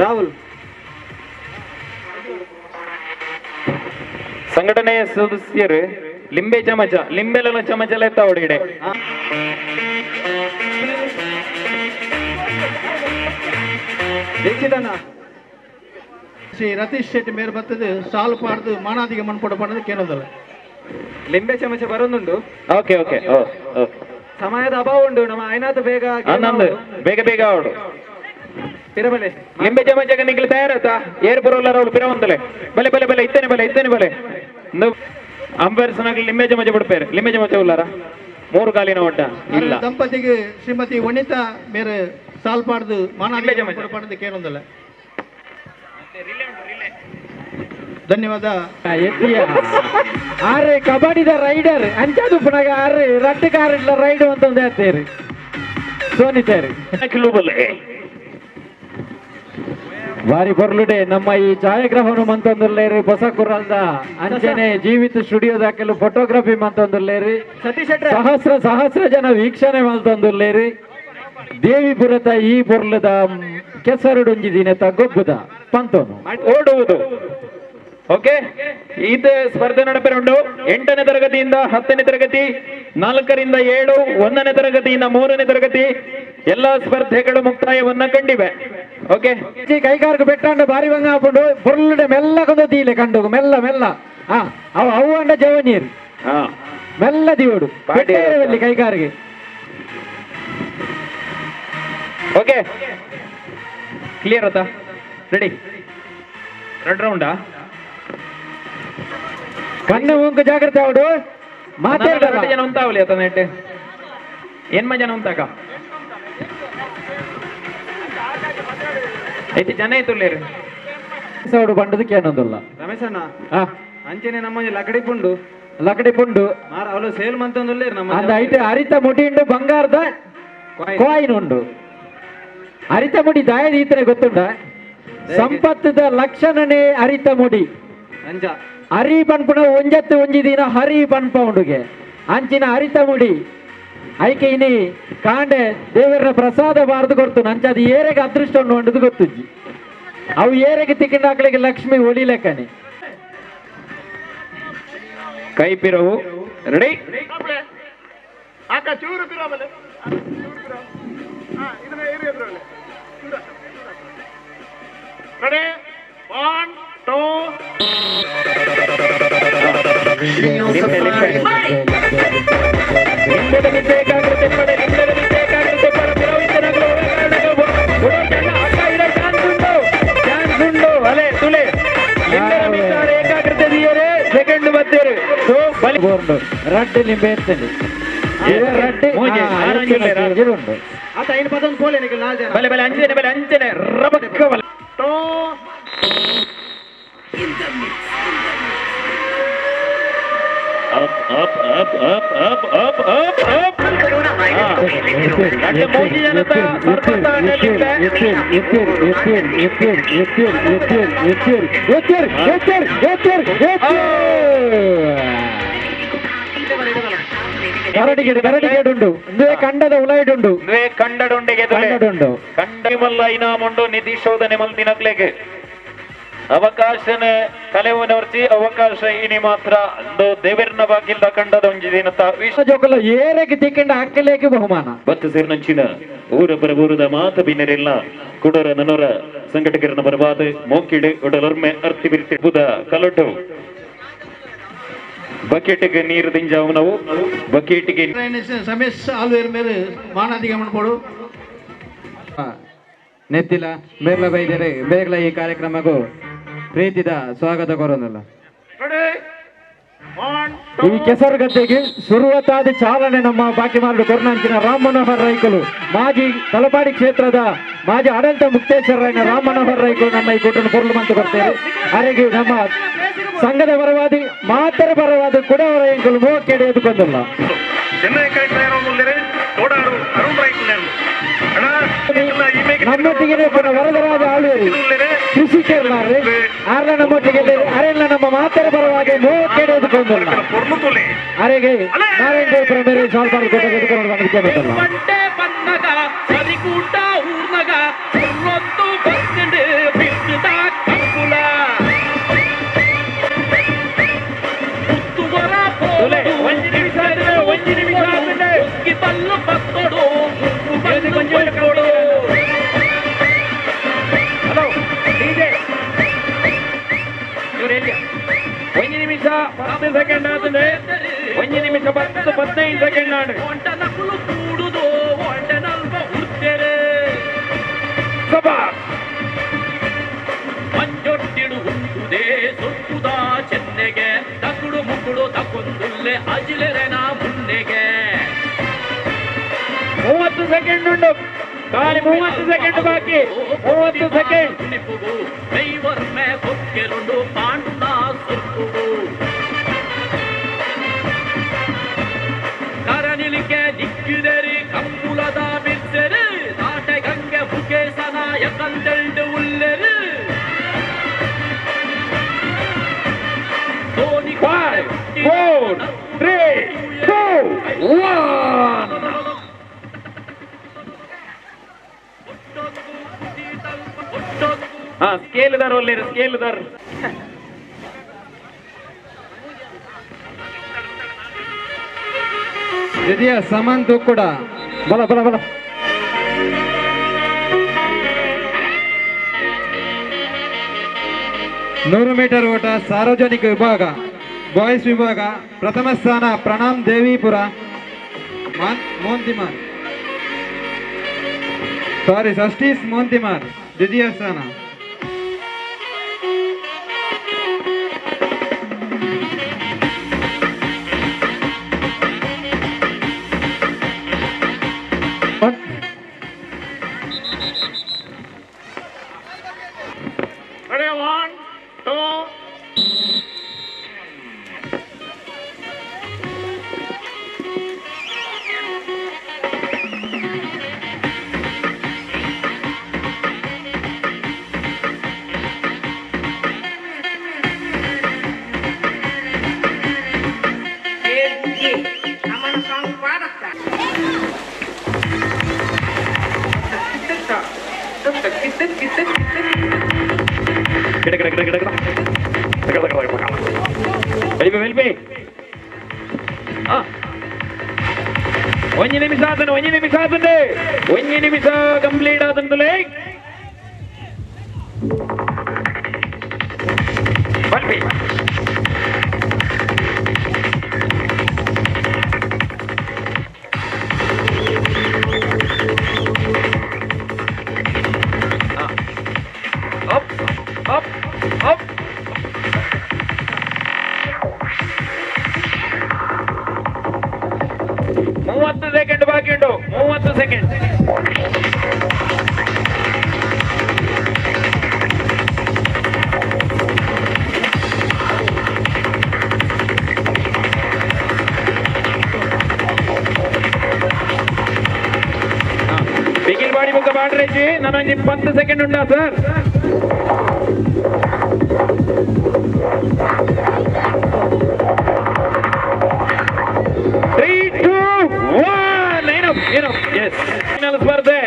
ರಾಹುಲ್ ಸಂಘಟನೆಯ ಸದಸ್ಯರು ಲಿಂಬೆ ಚಮಚ ಲಿಂಬೆಲ್ಲ ಚಮಚ ಎಲ್ಲ ಎತ್ತ ಹೊಡಿಡೆ. ದೀಕ್ಷಿತನ ಶ್ರೀ ರತೀಶ್ ಶೆಟ್ಟಿ ಮೇರೆ ಬರ್ತದೆ ಸಾಲು ಪಾಡ್ದು ಮಾನಾದಿಗೆ ಮಣ್ಪೊಡ ಪಡೆದು ಕೇಳೋದಲ್ಲ. ಲಿಂಬೆ ಚಮಚ ಬರೋದುಂಡು. ಓಕೆ ಓಕೆ ಸಮಯದ ಅಭಾವ ಉಂಟು ನಮ್ಮ ಐನಾಥ ಬೇಗ ಆನಂದ್ ಬೇಗ ಬೇಗ ಅವಡು ತಿರಬಲೆ ಲಿಂಬೆ ಚಮಚಗೆ ನಿಖಿಲ್ ತಯಾರತ್ತ ಏರ್ ಬರೋಲ್ಲ ಅವಳು ಪಿರವಂತಲೆ ಬಲೆ ಬಲೆ ಬಲೆ ಇತ್ತೇನೆ ಬಲೆ ಅಂಬರ್ಸ್ನಾಗ ಲಿಂಬೆ ಚಮಚ ಬಿಡ್ಪೇರು ಲಿಂಬೆ ಚಮಚ ಉಲ್ಲಾರ 3 ಕಾಲಿನ ಓಟ ಇಲ್ಲ. ದಂಪತಿಗೆ ಶ್ರೀಮತಿ ವನಿತಾ ಮೇರೆ ಸಾಲು ಪಾಡ್ದು ಮಾನಾದಿಗೆ ಲಿಂಬೆ ಚಮಚ. ಮಣ್ಪೊಡ ಪಡೆದು ಕೇಳೋದಲ್ಲ. ಧನ್ಯವಾದ. ಎತ್ತಿಯ ಆರೆ ಕಬಡ್ಡಿದ ರೈಡರ್ ಅಂಚದು ಪುನಗ ಆರೆ ರಟ್ಟಕಾರಿಲ್ಲ ರೈಡ್ ಅಂತ ಒಂದು ಹೇಳ್ತೇರಿ ಸೋನಿತೇರಿ ಬಾರಿ ಬರ್ಲುಡೆ ನಮ್ಮ ಈ ಛಾಯಾಗ್ರಹಣ ಮಂತೊಂದುಲ್ಲೇರಿ ಹೊಸ ಕುರಲ್ದ ಅಂಚನೆ ಜೀವಿತ ಸ್ಟುಡಿಯೋದ ಕೆಲವು ಫೋಟೋಗ್ರಫಿ ಮಂತೊಂದುಲ್ಲೇರಿ ಸತೀಶ್ ಶೆಟ್ರೆ ಸಹಸ್ರ ಜನ ವೀಕ್ಷಣೆ ಮಲ್ತೊಂದುಲ್ಲೇರಿ ದೇವಿಪುರದ ಈ ಬೊರ್ಲದ ಕೆಸರುಡೊಂಜಿ ದಿನದ ಗೊಬ್ಬುದ ಪಂತೋನು ಓಡುವುದು. ಓಕೆ ಇದು ಸ್ಪರ್ಧೆ ನಡೆಪಿರುಂಡು 8ನೇ ತರಗತಿಯಿಂದ 10ನೇ ತರಗತಿ 4ರಿಂದ 7 1ನೇ ತರಗತಿಯಿಂದ 3ನೇ ತರಗತಿ ಎಲ್ಲಾ ಸ್ಪರ್ಧೆಗಳು ಮುಕ್ತಾಯವನ್ನ ಕಂಡಿವೆ. ಓಕೆ ಕೈಗಾರಿಕೆ ಬೆಟ್ಟಾಂಡ ಬಾರಿ ಬಂಗ ಹಾಕೊಂಡು ಬೊರ್ಲುಡೆ ಮೆಲ್ಲ ಕೊಂದೀಲೆ ಕಂಡು ಮೆಲ್ಲ ಮೆಲ್ಲ ಅವು ಅಂಡ ಜವನೀರು ಹಾ ಮೆಲ್ಲ ದಿವಡು ಬೆಟ್ಟೇರವಲ್ಲಿ ಕೈಗಾರಿಗೆ. ಓಕೆ ಕ್ಲಿಯರ್ ಆತಾ ರೆಡಿ 2 ರೌಂಡಾ ಕಣ್ಣು ಮುಂಕು ಜಾಗ್ರತೆ ಅವಡು ಮಾತಾಡ ಜನ ಉಂತಾವಲಿ ಆತ ನೆಟ್ಟೆ ಏನ್ ಜನ ಉಂತಾಕ ಐತಿ ಜನ ಐತುಲ್ಲೇರು ಸೌಡು ಬಂಡದಕ್ಕೆ ಏನೊಂದಲ್ಲ ರಮೇಶಣ್ಣ ಆ ಅಂಚನೆ ನಮ್ಮ ಲಕಡಿ ಪುಂಡು ಲಕಡಿ ಪುಂಡು ಮಾರ ಅವಳು ಸೇಲ್ ಮಂತೊಂದುಲ್ಲೇರು ನಮ್ಮ ಅಂದ ಐಟೆ ಹರಿತ ಮುಡಿ ಉಂಡು ಬಂಗಾರದ ಕಾಯಿನ್ ಉಂಡು ಹರಿತ ಮುಡಿ ದಾಯದ ಈತನೆ ಗೊತ್ತುಂಡ ಸಂಪತ್ತದ ಲಕ್ಷಣನೇ ಹರಿತ ಮುಡಿ ಅಂಜ ಹರಿ ಪನ್ಪುಣ ಒಂಜತ್ತು ಒಂಜಿ ದಿನ ಹರಿ ಪನ್ಪ ಉಂಡುಗೆ ಅಂಚಿನ ಹರಿತ ಮುಡಿ ಐಕೆ ಇನಿ ಕಾಂಡೆ ದೇವರ ಪ್ರಸಾದ ಬಾರದು ಕೊಡ್ತು ಅಂಚ ಅದು ಏರೆಗೆ ಅದೃಷ್ಟ ಉಂಡು ಉಂಡದು ಗೊತ್ತುಜ್ಜಿ ಅವು ಏರೆಗೆ ತಿಕ್ಕಿಂಡಾಕ್ಲಿಗೆ ಲಕ್ಷ್ಮಿ ಒಳಿಲೆಕ್ಕನೆ ಕೈ ಪಿರವು ರೆಡಿ ಅಕ್ಕ ಚೂರು ಬಿರಾಬಲೆ ಇದನ್ನ ಏರಿ ಅದ್ರಲ್ಲಿ ರೆಡಿ 1 2 ಏಕಾಗ್ರತೆ ಪಡೆ ಏಕಾಗ್ರತೆ ಪಡ ಪಿರವಿತನಗಳು ಚಾನ್ಸ್ ಉಂಡು ಅಲೆ ತುಲೆ ಏಕಾಗ್ರತೆ ದಿಯರೆ ಸೆಕೆಂಡ್ ಬತ್ತೇರು ಸೊ ಬಲಿ ಬೋರ್ಡು ರಡ್ಡು ಲಿಂಬೆ ಎತ್ತಂడి ರಡ್ಡು ಮೂಜೆ, ಆರಂಜುಲೆ, ಉಂಟು ಆತ ಐನು ಪದೊಂದು ಕೋಲೆ ನಿಖಿಲ್ 4 ಜನ ಬಲೆ ಬಲೆ ಅಂಜನೆ ರಬಕ್ಕ ಬಲೆ ಟೋ ಮೋದಿ ಜನತಾ ಸರ್ಪಂಚ ಕರಡಿಗೇಡುಂಡು ಕಂಡದ ಉಲೈಡುಂಡು ಕಂಡಡುಂಡೆಗೆ ಕಂಡಡುಂಡು ಕಂಡಮಲ್ಲ ಇನಾಮುಂಡು ನಿಧಿ ಶೋಧನೆ ಮಲ್ದಿನಕ್ಲೆಗೆ ಅವಕಾಶನ ಕಲೆವನವರ್ಚಿ ಅವಕಾಶ ಇನಿ ಮಾತ್ರ ದೇವರನ ಬಾಗಿಲ್ದ ಕಂಡದ ಒಂಜಿ ದಿನತ ಜೋಕಲ್ಲ ಏರೆಗೆ ತಿಕ್ಕಂಡ ಅಕ್ಕಲೇಕೆ ಬಹುಮಾನ ಬತ್ತು ಸೇರ್ನಂಚಿನ ಊರ ಬರಬೂರದ ಮಾತ ಬಿನರೆಲ್ಲ ಕುಡರ ನನರ ಸಂಘಟಕರನ ಬರಬಾದ ಮೋಕಿಡು ಉಡಲೊರ್ಮೆ ಅರ್ತಿ ಬಿರ್ತಿ ಬುಧ ಕಲಟು ಬಕೆಟ್ಗೆ ನೀರು ದಿಂಜಾವು ನಾವು ಬಕೆಟ್ಗೆ ರಮೇಶ್ ಆಲ್ವೇರ್ ಮೇಲೆ ಮಾನಾಧಿಗಮನ ಪಡು ನೆತ್ತಿಲ ಮೇರ್ಲ ಬೈದರೆ ಬೇಗಲ ಈ ಕಾರ್ಯಕ್ರಮಕ್ಕೂ ಪ್ರೀತಿದ ಸ್ವಾಗತ ಕೋರೋನಲ್ಲ ಈ ಕೆಸರು ಗದ್ದೆಗೆ ಶುರುವತ್ತಾದ ಚಾಲನೆ ನಮ್ಮ ಬಾಕಿಮಾರ್ಡು ಕೊರ್ನಾಂಚಿನ ರಾಮ್ ಮನೋಹರ್ ರೈಕಲು ಮಾಜಿ ತಲಪಾಡಿ ಕ್ಷೇತ್ರದ ಮಾಜಿ ಆಡಳಿತ ಮುಕ್ತೇಶ್ವರನ ರಾಮ್ ಮನೋಹರ್ ರೈಕಲು ನಮ್ಮ ಈ ಕೂಟನ್ನು ಪೊರ್ಲು ಮಂತು ಬರ್ತೇವೆ ಅರೆಗೆ ನಮ್ಮ ಸಂಘದ ಪರವಾದಿ ಮಾತರ ಪರವಾದಿ ಕೂಡ ಅವರ ಎಂಕಲು ಮೂವಕ್ಕೆಡೆ ಎದುಕೊಂಡಲ್ಲ ನಮ್ಮೊಟ್ಟಿಗೆ ವರದರಾಜ ಆಳ್ವೇರಿ ಕೃಷಿಕರ್ಲಾರೆ ಆರ್ಲ ನಮ್ಮೊಟ್ಟಿಗೆ ಅರೆಲ್ಲ ನಮ್ಮ ಮಾತರ ಪರವಾಗಿ ಮೂವಕ್ಕೆಡೆ ಎದುಕೊಂಡಲ್ಲ ಅರೆಗೆ ನಾರಾಯಣಪುರ ಮೇಲೆ ಸಾಲ್ಪಾಡು ಕೊಟ್ಟ ಎದುಕೊಂಡು ಬಂದಿದ್ದೇನೆ ಒಂದು ನಿಮಿಷ 10 ಸೆಕೆಂಡ್ ಆದ್ರೆ 1 ನಿಮಿಷ 15 ಸೆಕೆಂಡ್ ಆಡು ಮಂಜೊಟ್ಟಿಡು ಉಂಟುದೇ ಸೊಟ್ಟುದ ಚೆನ್ನೆಗೆ ತಕುಡು ಮುಕ್ಕುಡು ತಕೊಂದುಲ್ಲೆ ಅಜಿಲೆರೆನ ಮುನ್ನೆಗೆ 30 ಸೆಕೆಂಡ್ ಉಂಟು ಖಾಲಿ 30 ಸೆಕೆಂಡ್ ಬಾಕಿ 30 ಸೆಕೆಂಡ್ ದೈವರ್ಮೆ ಕೊಕ್ಕೆರುಂಡು ಪಾಂಡುನ ಸುತ್ತುಡು ಕರನಿಲಿಕೆ ದಿಕ್ಕಿದರಿ ಕಂಬುಲದ ಬಿದ್ದೆರು ನಾಟೆ ಗಂಗೆ ಮುಖೇಶನ ಯಕಂದೆಲ್ಡು ಉಲ್ಲೆರು 5 4 3 2 1 हाँ स्केलदार ओल्ले स्केलदार ದ್ವಿತೀಯ ಸಮಾನ್ ತೂಕುಡ ಬಲ ಬಲ ಬಲ 100 ಮೀಟರ್ ಓಟ ಸಾರ್ವಜನಿಕ ವಿಭಾಗ ಬಾಯ್ಸ್ ವಿಭಾಗ ಪ್ರಥಮ ಸ್ಥಾನ ಪ್ರಣಾಮ್ ದೇವಿಪುರ ಮೋಂತಿಮಾರ್ ಸಸ್ಟೀಸ್ ಮೋಂತಿಮಾರ್ ದ್ವಿತೀಯ ಸ್ಥಾನ ಒಂದು ನಿಮಿಷ ಆತಂದೆ 1 ನಿಮಿಷ ಕಂಪ್ಲೀಟ್ ಆತಂತಲೇ ಬಲ್ಬಿ 30 ಸೆಕೆಂಡ್ ಬಾಕಿ ಉಂಟು 30 ಸೆಕೆಂಡ್. ಬಿಗಿಲ್ ಬಾಡಿ ಬುಕ್ಕ ಬಾಡ್ರೇಜಿ ನನಗೆ 20 ಸೆಕೆಂಡ್ ಉಂಟಾ ಸರ್? ಫೈನಲ್ ಸ್ಪರ್ಧೆ.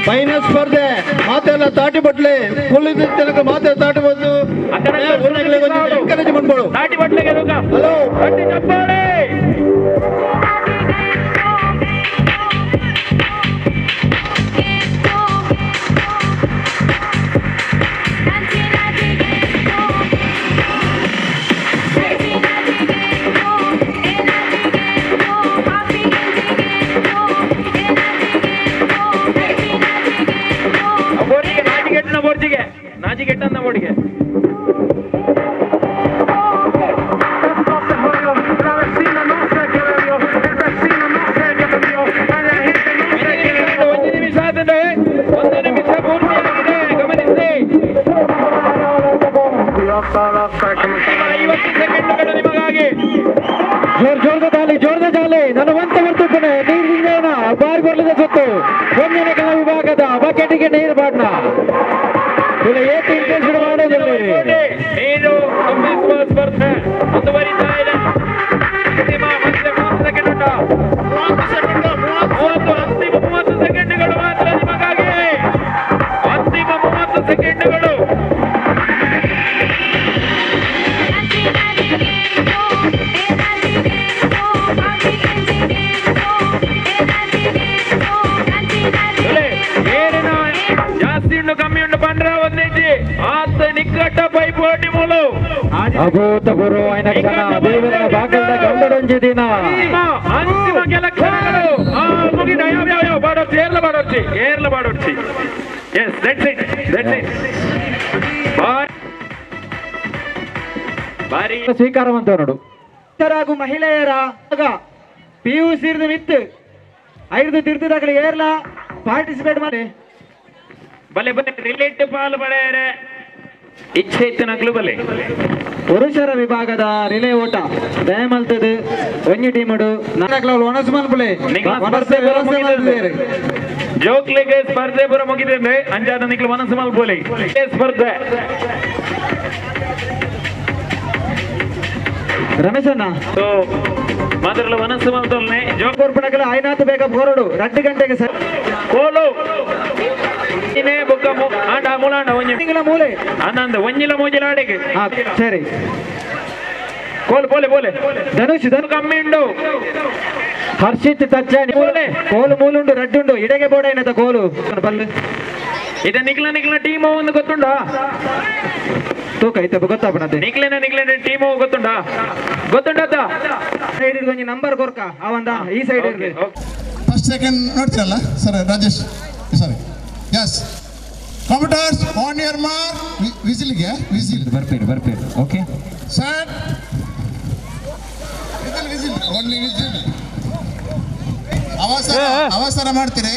ಫೈನಲ್ ಸ್ಪರ್ಧೆ ಮಾತೆಲ್ಲ ತಾಟಿ ಬಟ್ಲೆ ಫುಲ್ ಇದ್ದ ತನಕ ಮಾತೆ ತಾಟಿ ಬಂದು ಎಂಕರೇಜ್ ಮಾಡ್ಬೋದು. ನಾಟಿ ಬಟ್ಲೆಗೆ ಹಲೋ ಗಟ್ಟಿ ಚಪ್ಪಾಳೆ. ನಾಜಿಗೆಟ್ಟನ್ನ ಬೋರ್ಡಿಗೆ ಒಂದು ನಿಮಿಷ ಆಗಿದೆ, 1 ನಿಮಿಷ ಪೂರ್ತಿಯಾಗಿದೆ, ಗಮನಿಸಿ. 50 ಸೆಕೆಂಡ್ಗಳು ನಿಮಗಾಗಿ. ಜೋರ್ದ ಜಾಲಿ ನನವಂತ ಬರ್ತುತ್ತಾನೆ ನೀರಿನ ಬಾರಿ ಬರಲಿದ ಸುತ್ತು ಒಂದಿನ ಕೆಲ ವಿಭಾಗದ ಬಕೆಟ್ಗೆ ನೀರು ಬಾಡ್ನ ಏಕೆ ಇಂಟ್ರೆಸ್ಟ್ ಮಾಡೋದಿಲ್ಲ. ನೀರು ತುಂಬಿಸುವ ಸ್ಪರ್ಧೆ ಮುಂದುವರಿತಾ ಇದೆ. ಅಂತಿಮ 30 ಸೆಕೆಂಡ್ ಉಂಟು. 30 ಅಂತಿಮ 30 ಸೆಕೆಂಡ್ಗಳು ಮಾತ್ರ ನಿಮಗಾಗಿ. ಅಂತಿಮ 30 ಸೆಕೆಂಡ್ಗಳು. ಜಾಸ್ತಿ ಉಂಟು ಕಮ್ಮಿ ಉಂಟು ಪಂಡ್ರ ಒಂದೇಜಿ ಆತ ನಿಕ್ಕಟ್ಟ ಪೈಪೋಟಿ ಮೂಲು ಅಭೂತಪೂರ್ವ ఆయన ಕ್ಷಣ ದೇವರ ಭಾಗದ ಗಂಡಡೊಂಜಿ ದಿನ ಅಂತಿಮ ಕೆಲ ಕ್ಷಣಗಳು ಮುಗಿದ ಯಾವ ಬಾಡೋರ್ಚಿ ಏರ್ಲ ಬಾಡೋರ್ಚಿ. ಎಸ್ ದಟ್ಸ್ ಇಟ್ ಬಾರಿ ಸ್ವೀಕಾರವಂತ ನೋಡು. ಹಾಗೂ ಮಹಿಳೆಯರ PUC ಮಿತ್ 5 ತೀರ್ಥದಾಗಲಿ ಏರ್ಲ ಪಾರ್ಟಿಸಿಪೇಟ್ ಮಾಡಿ ಬಲೆ ರಿಲೇಟ್ ಪಾಲು ಪಡೆಯರೆ ಇಚ್ಛೆ ಇತ್ತು ನಗ್ಲು ಬಲೆ. ಪುರುಷರ ವಿಭಾಗದ ರಿಲೇ ಓಟ ದಯಮಲ್ತದು ಒಂಜಿ ಟೀಮಡು ಜೋಕ್ಲಿಗೆ ಸ್ಪರ್ಧೆ ಪುರ ಮುಗಿದ್ರೆ ಅಂಜಾದ ನಿಕ್ಲು ಮನಸ್ಸು ಮಲ್ಪೋಲಿ ಸ್ಪರ್ಧೆ. ರಮೇಶಣ್ಣ ಮಾತ್ರಲ್ಲ ಮನಸ್ಸು ಮಲ್ತೋಲ್ನೆ ಜೋಕೋರ್ಪಣಗಳು ಆಯ್ನಾತು ಬೇಗ ಹೊರಡು 2 ಗಂಟೆಗೆ ಸರ್ ಕೋಲು ಇನ್ನೇ ಬುಕ್ಕ ಆಟ ಮೂಲಾಂಡ ಒಂಜಿ ಮೂಲೆ ಅನ್ನಂದು ಒಂಜಿಲ ಮೂಜಿಲ ಆಡಿಗೆ ಸರಿ ಕೋಲು ಬೋಲೆ ಧನುಷ್ ಕಮ್ಮಿ ಉಂಡು. ಹರ್ಷಿತ್ ತಚ್ಚಾನಿ ಕೋಲು ಮೂಲುಂಡು ರಡ್ಡುಂಡು ಇಡೆಗೆ ಬೋಡ ಏನದ ಕೋಲು ಬಲ್ಲು ಇದ ನಿಕ್ಲ ಟೀಮ್ ಒಂದು ಗೊತ್ತುಂಡ ತೂಕ ಐತೆ ಗೊತ್ತಾಪಣತೆ ನಿಕ್ಲೆನ ಟೀಮ್ ಗೊತ್ತುಂಡ ಸೈಡ್ ಒಂಜಿ ನಂಬರ್ ಕೊರ್ಕ ಅವಂದ ಈ ಸೈಡ್ ಫಸ್ಟ್ ಸೆಕೆಂಡ್ ನೋಡ್ತೀರಲ್ಲ sir Rajesh sorry S computers on your mark whistle ಬರ್ಪೇರು okay sir whistle only whistle ಅವಸರ ಮಾಡ್ತೀರಿ.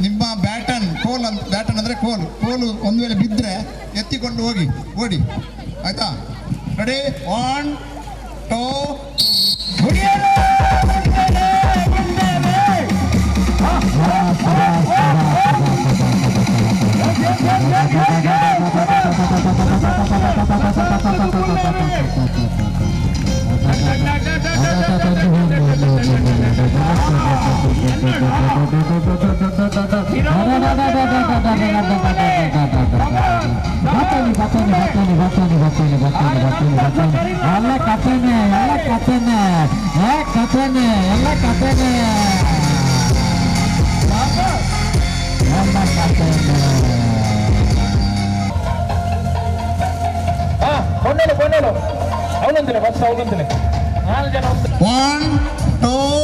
ನಿಮ್ಮ ಬ್ಯಾಟನ್ ಅಂದ್ರೆ ಕೋಲು ಒಂದು ವೇಳೆ ಬಿದ್ದರೆ ಎತ್ತಿಕೊಂಡು ಓಡಿ ಆಯ್ತಾ? ರೆಡಿ 1 2 1 2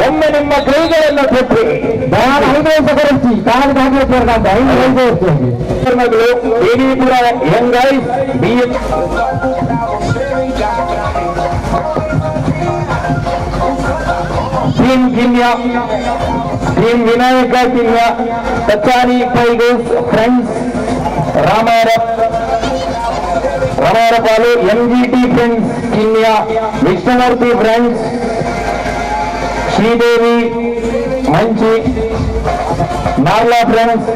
ಒಮ್ಮೆ ನಿಮ್ಮ ಕೈಗಳನ್ನು ಕೊಟ್ಟರೆ ನಾನು 5 ಕರೆನ್ಸಿ ಕಾಲು ಮಗಳು ಬೇಡಿಪುರ ಯಂಗೈ BM ಟೀಮ್ ಕಿನ್ಯ ಟೀಮ್ ವಿನಾಯಕ ಕಿನ್ಯ ತಚ್ಚಾನಿ ಟೈಗರ್ಸ್ ಫ್ರೆಂಡ್ಸ್ ರಾಮಾರಪಾಲು MGT ಫ್ರೆಂಡ್ಸ್ ಕಿನ್ಯ Vishnumurthy friends Sridevi Manchi Narla friends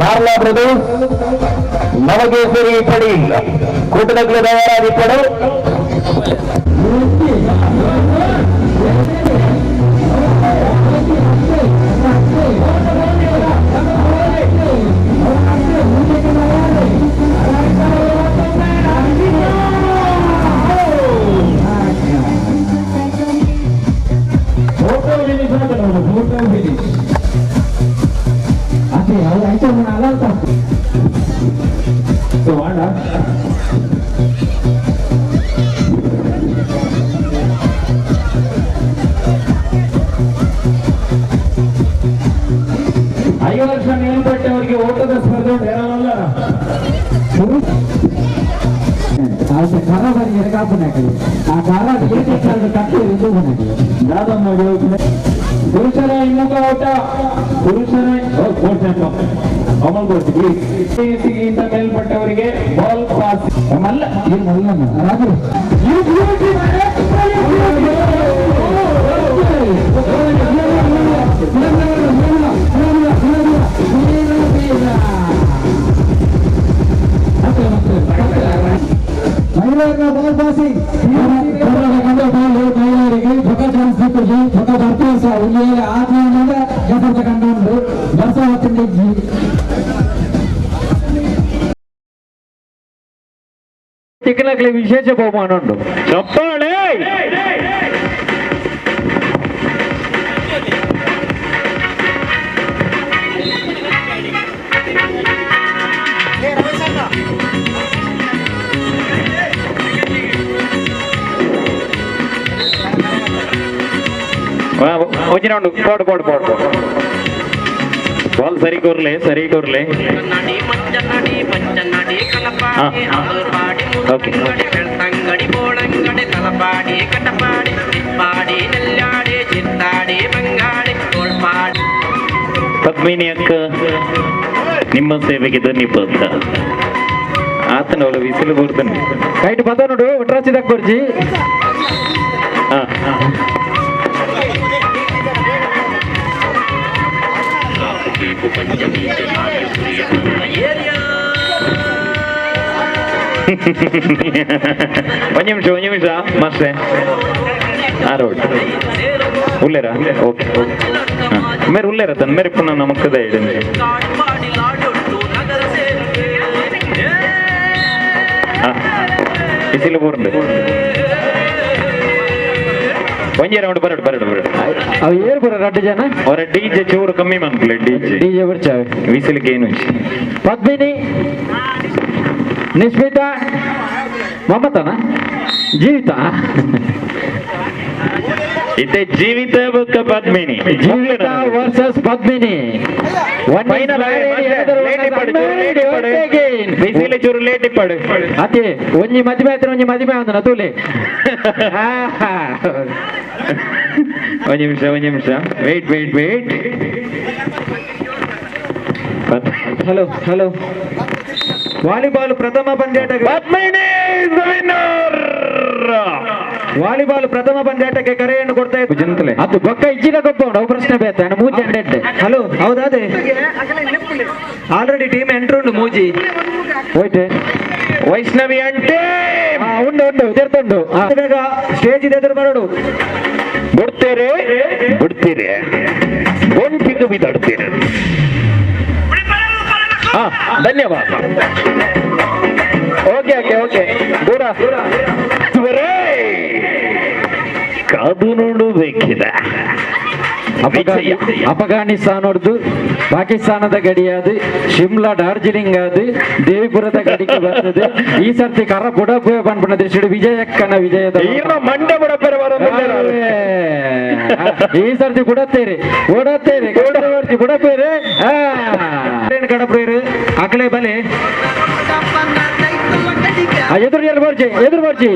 Narla brothers ನವಗೇಶ್ವರಿ ಪಡೀಲ್ ಕೂಟದಗ್ಲ ದಯಾರಾದಿ ಪಡು ಮೇಲ್ಪಟ್ಟವರಿಗೆ ಓಟದ ಸ್ಪರ್ಧೆ ಬೇರಲ್ಲ ಖರಾಬಾಗಿ ಕಾಪುನಾಕಲಿ ಆ ಖಾರ ಕಟ್ಟೆ ಪುರುಷರ ಇನ್ನೊಬ್ಬ ಓಟ ಪುರುಷರ ಇಂತ ಮೇಲ್ಪಟ್ಟವರಿಗೆ ಬಾಲ್ ಪಾಸ್ ಮಲ್ಲ ಮಹಿಳೆಯರ ಬಾಲ್ ಪಾಸಿಂಗ್ ಮಹಿಳೆಯರಿಗೆ ಧೊಕ ಚಾನ್ಸ್ ಸಿಕ್ಕಿ ಧೊಕ ಬರ್ತೀವಿ ಸಹ ಇಲ್ಲಿ ಆದ್ಮೇಲೆ ಗೆದ್ದ ಕಂಡು ವರ್ಷ ಹೊತ್ತಿಂದ ತಿಕ್ಕಲಕ್ಕೆ ವಿಶೇಷ ಬಹುಮಾನ ಉಂಟು ಚಪ್ಪಾಳೆ ಒಂಜಿ ರೌಂಡ್ ಪೋಡು ಬಾಲ್ ಸರಿ ಕೂರ್ಲೆ ಕನ್ನಡಿ ಮಂಜನಡಿ ಪಂಚನಡಿ ಕಲಪಾಡಿ ಆಲೂರ್ಪಾಡಿ ಓಕೆ ಬೆಳ್ತಂಗಡಿ ಬೋಳಂಗಡಿ ತಲಪಾಡಿ ಕಟಪಾಡಿ ತಿಪ್ಪಾಡಿ ನೆಲ್ಲಾಡಿ ಚಿತ್ತಾಡಿ ಬಂಗಾಡಿ ತೋಳ್ಪಾಡಿ ಪದ್ಮಿನಿ ಅಕ್ಕ ನಿಮ್ಮ ಸೇವೆಗೆ ಧನ್ಯವಾದ ಆತನವಳು ವಿಸಿಲು ಬರ್ತಾನೆ ಕೈಟ್ ಬಂದ ನೋಡು ಒಟ್ರಾಚಿದಾಗ ಬರ್ಜಿ ಹಾ ಒಂದು ನಿಮಿಷ ಮಾಸ್ಟ್ರೆ ರೋಡ್ ಉಳ್ಳೇರಾ ಓಕೆ ಮೇರೆ ಉಳ್ಳೇರ ತನ್ನ ಮೇರೆ ಪುನಃ ನಮಕ್ಕದ ಹೇಳಿ ಕಾಡ್ಪಾಡಿ ಲಾಡೊಟ್ಟು ನಗರ ಸೇರುವೆ ಬಿಸಿಲು ಬೋರ್ಂಡು ಒಂಜೆ ರೌಂಡ್ ಬರಡು ಅವು ಏರ್ ಬರ 2 ಜನ ಅವರ ಡಿಜೆ ಚೂರು ಕಮ್ಮಿ ಮಾಡ್ಕೊಳ್ಳಿ ಡಿಜೆ ಬರ್ಚಾವೆ ವಿಸಿಲಿಗೆ ಏನು ಪದ್ಮಿನಿ ನಿಸ್ಮಿತಾ ಮಮತನ ಜೀವಿತ ಇತ್ತೆ ಜೀವಿತ ಬುಕ್ಕ ಪದ್ಮಿನಿ ಜೀವಿತ ವರ್ಸಸ್ ಪದ್ಮಿನಿ ಬಿಸಿಲು ಚೂರು ಲೇಟ್ ಇಪ್ಪಡು ಅದೇ ಒಂಜಿ ಮದುವೆ ಆಯ್ತು ಒಂಜಿ ಮದುವೆ ಆದ ತೂಲೆ ಒಂದು ನಿಮಿಷ ವೇಟ್ ಹಲೋ ವಾಲಿಬಾಲ್ ಪ್ರಥಮ ಪಂದ್ಯಾಟಕ್ಕೆ ಕರೆಯನ್ನು ಕೊಡ್ತಾ ಇತ್ತು ಅದು ಬೊಕ್ಕ ಇಜ್ಜಿನ ಗೊಬ್ಬ ಅವು ಪ್ರಶ್ನೆ ಬೇತಾನೆ ಮೂಜಿ ಅಂಡೆಡ್ಡೆ ಹಲೋ ಹೌದಾದೆ ಆಲ್ರೆಡಿ ಟೀಮ್ ಎಂಟ್ರ್ ಉಂಡು ಮೂಜಿ ಹೋಯ್ತೆ ವೈಷ್ಣವಿ ಅಂಟೆ ಉಂಡು ತೆರ್ತುಂಡು ಬೇಗ ಸ್ಟೇಜ್ ಇದೆ ಎದುರು ಬರಡು ಬಿಡ್ತೀರಿ ಒಂಟಿಗೆ ಬಿದ್ದಾಡ್ತೀರಿ ಧನ್ಯವಾದ ಓಕೆ ದೂರ ಕಾದು ನೋಡಬೇಕಿದೆ ಅಫಘಾನಿಸ್ತಾನ ಹೊಡೆದು ಪಾಕಿಸ್ತಾನದ ಗಡಿಯಾದ ಶಿಮ್ಲಾ ಡಾರ್ಜಿಲಿಂಗ್ ಆದ ದೇವಿಪುರದ ಗಡಿಗೆ ಬರ್ತದೆ ಈ ಸರ್ತಿ ಕರ ಬುಡಪುವೆ ಬಂದ್ಬಿಡ ದೃಷ್ಟಿ ವಿಜಯಕ್ಕನ ವಿಜಯದ ಮಂಡ್ಯ ಬುಡಪೆರೆ ಈ ಸರ್ತಿ ಬುಡತ್ತೇರಿ ಬುಡಪೇರೆ ಕಡಪ್ರೇರು ಅಕಲೆ ಬಲೆ ಎದುರು ಬರ್ಜಿ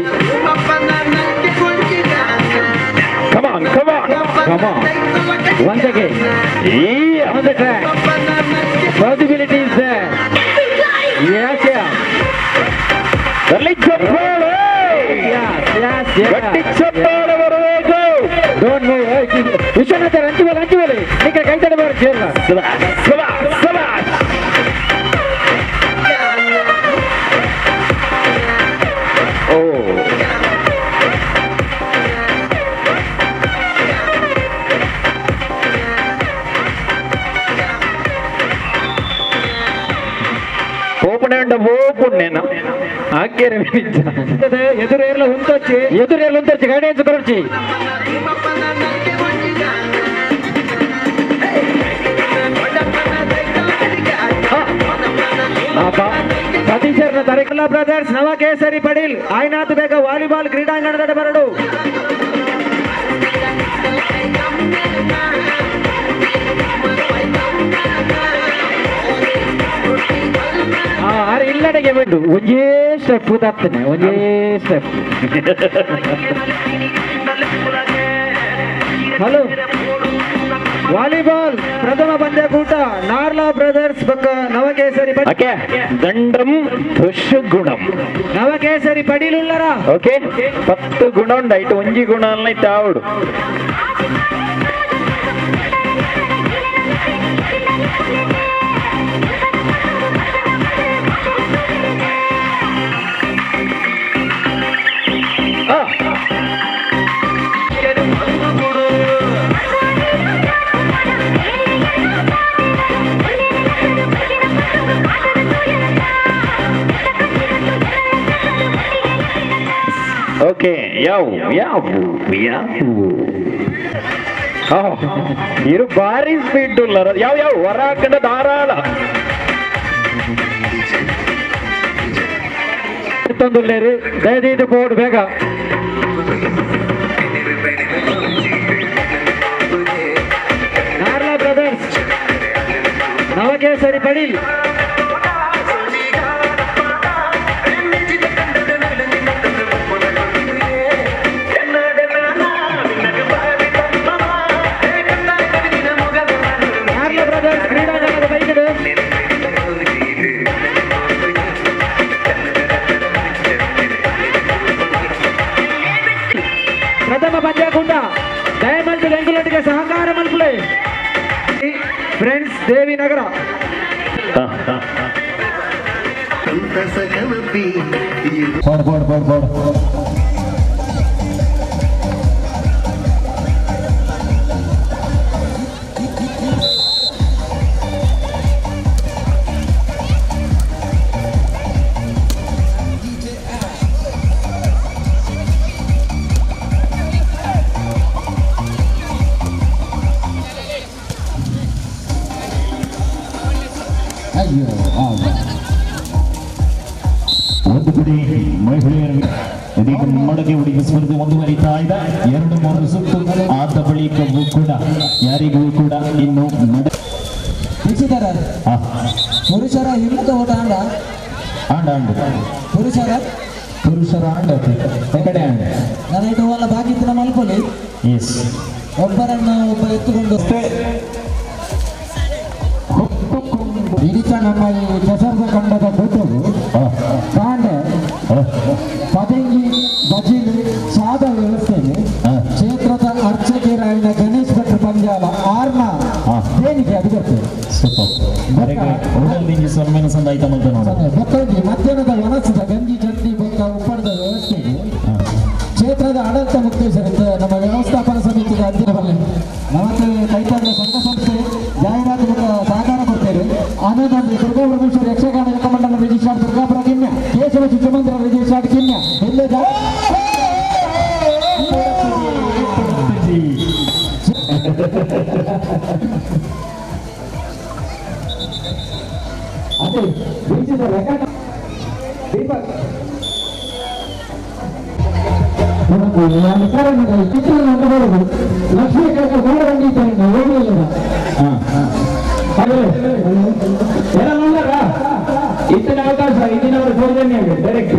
Come on. Once again, on the track. Possibility is there. Yes. Don't move. Vishwanath, ಅಂಚುವಲೆ. ನಿಮಗೆ ಕೈ ತಡೆ ಬರ ಚೇರ್ಲ. ಓಪುಣ್ಣೇನ ಹಾಕ್ಯಾರ ಎದುರೇರ್ಲ ಉಂತೊಚ್ಚಿ ಗೈಡೆನ್ಸ್ ಕೊರಚಿ ಸತೀಶರ್ನ ತರಿಕುಲ್ಲಾ ಬ್ರದರ್ಸ್ ನವಕೇಸರಿ ಪಡೀಲ್ ಆಯ್ನಾಥ್ ಬೇಗ ವಾಲಿಬಾಲ್ ಕ್ರೀಡಾಂಗಣದ ಬರಡು ಇಲ್ಲಡೆಗೆ ಬಿಡು ಒಂದೇ ಸ್ಟೆಪ್ ತಪ್ಪನೆ ಒಂದೇ ಸ್ಟೆಪ್ ಹಲೋ ವಾಲಿಬಾಲ್ ಪ್ರಥಮ ಪಂದ್ಯಕೂಟ ನಾರ್ಲಾ ಬ್ರದರ್ಸ್ ಪಕ್ಕ ನವಕೇಸರಿ ದಂಡಂ ದುಷ್ಗುಣಂ ನವಕೇಸರಿ ಪಡೀಲುಳ್ಳರ ಓಕೆ 10 ಗುಣ ಉಂಡಾಯ್ತು ಒಂಜಿ ಗುಣ ಅಲ್ಲ ಆವಡು ಓಕೆ ಇರು ಭಾರಿ ಸ್ಪೀಡ್ ಯಾವ ಹೊರ ಹಾಕೊಂಡ ಧಾರಾಳ ತಂದುಳ್ಳೇರು ದಯದೀದು ಬೋರ್ಡ್ ಬೇಗ ನವಕೇಸರಿ ಪಡೀಲ್. ಕಾರ್ಲ ಬ್ರದರ್ಸ್ ಕ್ರೀಡಾಂಗಣದ ಬೈಕಿಡು. ಪ್ರಥಮ ಪಂದ್ಯಕೂಟ ದಯಮಲ್ಪು ಬೆಂಗಳೂರಿಗೆ ಸಹಕಾರ ಮಲ್ಪುಲೆ ಫ್ರೆಂಡ್ಸ್ ದೇವಿನಗರ. ಒಂದು ಕಡೆ ಮಹಿಳೆಯರು ಇದೀಗ ಮಡಕೆ ಹುಡುಗಿ ಸ್ಪರ್ಧೆ ಮುಂದುವರಿತಾ ಇದೆ. 2-3 ಸುತ್ತು ಆದ ಬಳಿಕವೂ ಕೂಡ ಯಾರಿಗೂ ಕೂಡ ಇನ್ನು ಪುರುಷರ ಹಿಮ್ಮುಖ ಓಟ ಆಂಡ ಪುರುಷರ ಆಂಡ ಕಡೆ ಆಂಡ ನಾನು ಇಟ್ಟು ಎಲ್ಲ ಬಾಕಿ ಇತ್ತು ಮಲ್ಪೊಲಿ ಎಸ್ ಒಬ್ಬರನ್ನು ಒಬ್ಬ ಎತ್ತುಕೊಂಡು ಇಡೀ ನಮ್ಮ ಈ ಕೆಸರದ ಖಂಡದ ಕೂಟವು ಕಾಂಡೆ ಪದಂಗಿ ಬಜೀಲು ಸಾದ ವ್ಯವಸ್ಥೆಗೆ ಕ್ಷೇತ್ರದ ಅರ್ಚಕರಾಯಣ ಗಣೇಶ್ ಭಟ್ರ ಪಂಜಾಲ ಆರ್ನ ದೇನಿಗೆ ಅದು ಬರ್ತದೆ. ಸನ್ಮಾನ ಸಂದಾಯಿತ ಮತ್ತೊಂದು ಮಧ್ಯಾಹ್ನದ ವನಸದ ಗಂಜಿ ಜಂತಿ ಬೊಕ್ಕ ಉಪ್ಪಳದ ವ್ಯವಸ್ಥೆಗೆ ಕ್ಷೇತ್ರದ ಆಡಳಿತ ಮುಖ್ಯಸ್ಥರಿಂದ ನಮ್ಮ ವ್ಯವಸ್ಥಾಪನಾ ಸಮಿತಿಗೆ ಅಧ್ಯಕ್ಷರಲ್ಲಿ ನಮಗೆ ಕೈತಾಂಡ ಸಂಘ ಸಂಸ್ಥೆ ಜಾಹೀರಾತು ಸಹಕಾರ ಕೊಡ್ತೇವೆ. ಆನಂದ ದುರ್ಗಾಪುರ ಯಕ್ಷಗಾನ ಏಕಮಂಡಲ ರಿಜಿಸ್ಟ್ರಾರ್ ದುರ್ಗಾಪುರ ಕಿನ್ಯ ಕೇಶವ ಚಿತ್ರಮಂದಿರ ರಿಜಿಸ್ಟ್ರಾರ್ ಕಿನ್ಯ ಎಲ್ಲೇ ಅದೇ ಬೀಜದ ರೆಕಾರ್ಡ್ ದೀಪಕ್ ಚಿತ್ರ ನೋಡಬಹುದು. ಲಕ್ಷ್ಮೀ ಕನಕ ಗೋಡಂಡಿದ್ದರಿಂದ ಹೋಗಲಿಲ್ಲ ಎಲ್ಲ ನೋಡಾರ ಇತ್ತಿನ ಅವಕಾಶ ಇಂದಿನವರ ಸೌಜನ್ಯ ಡೈರೆಕ್ಟ್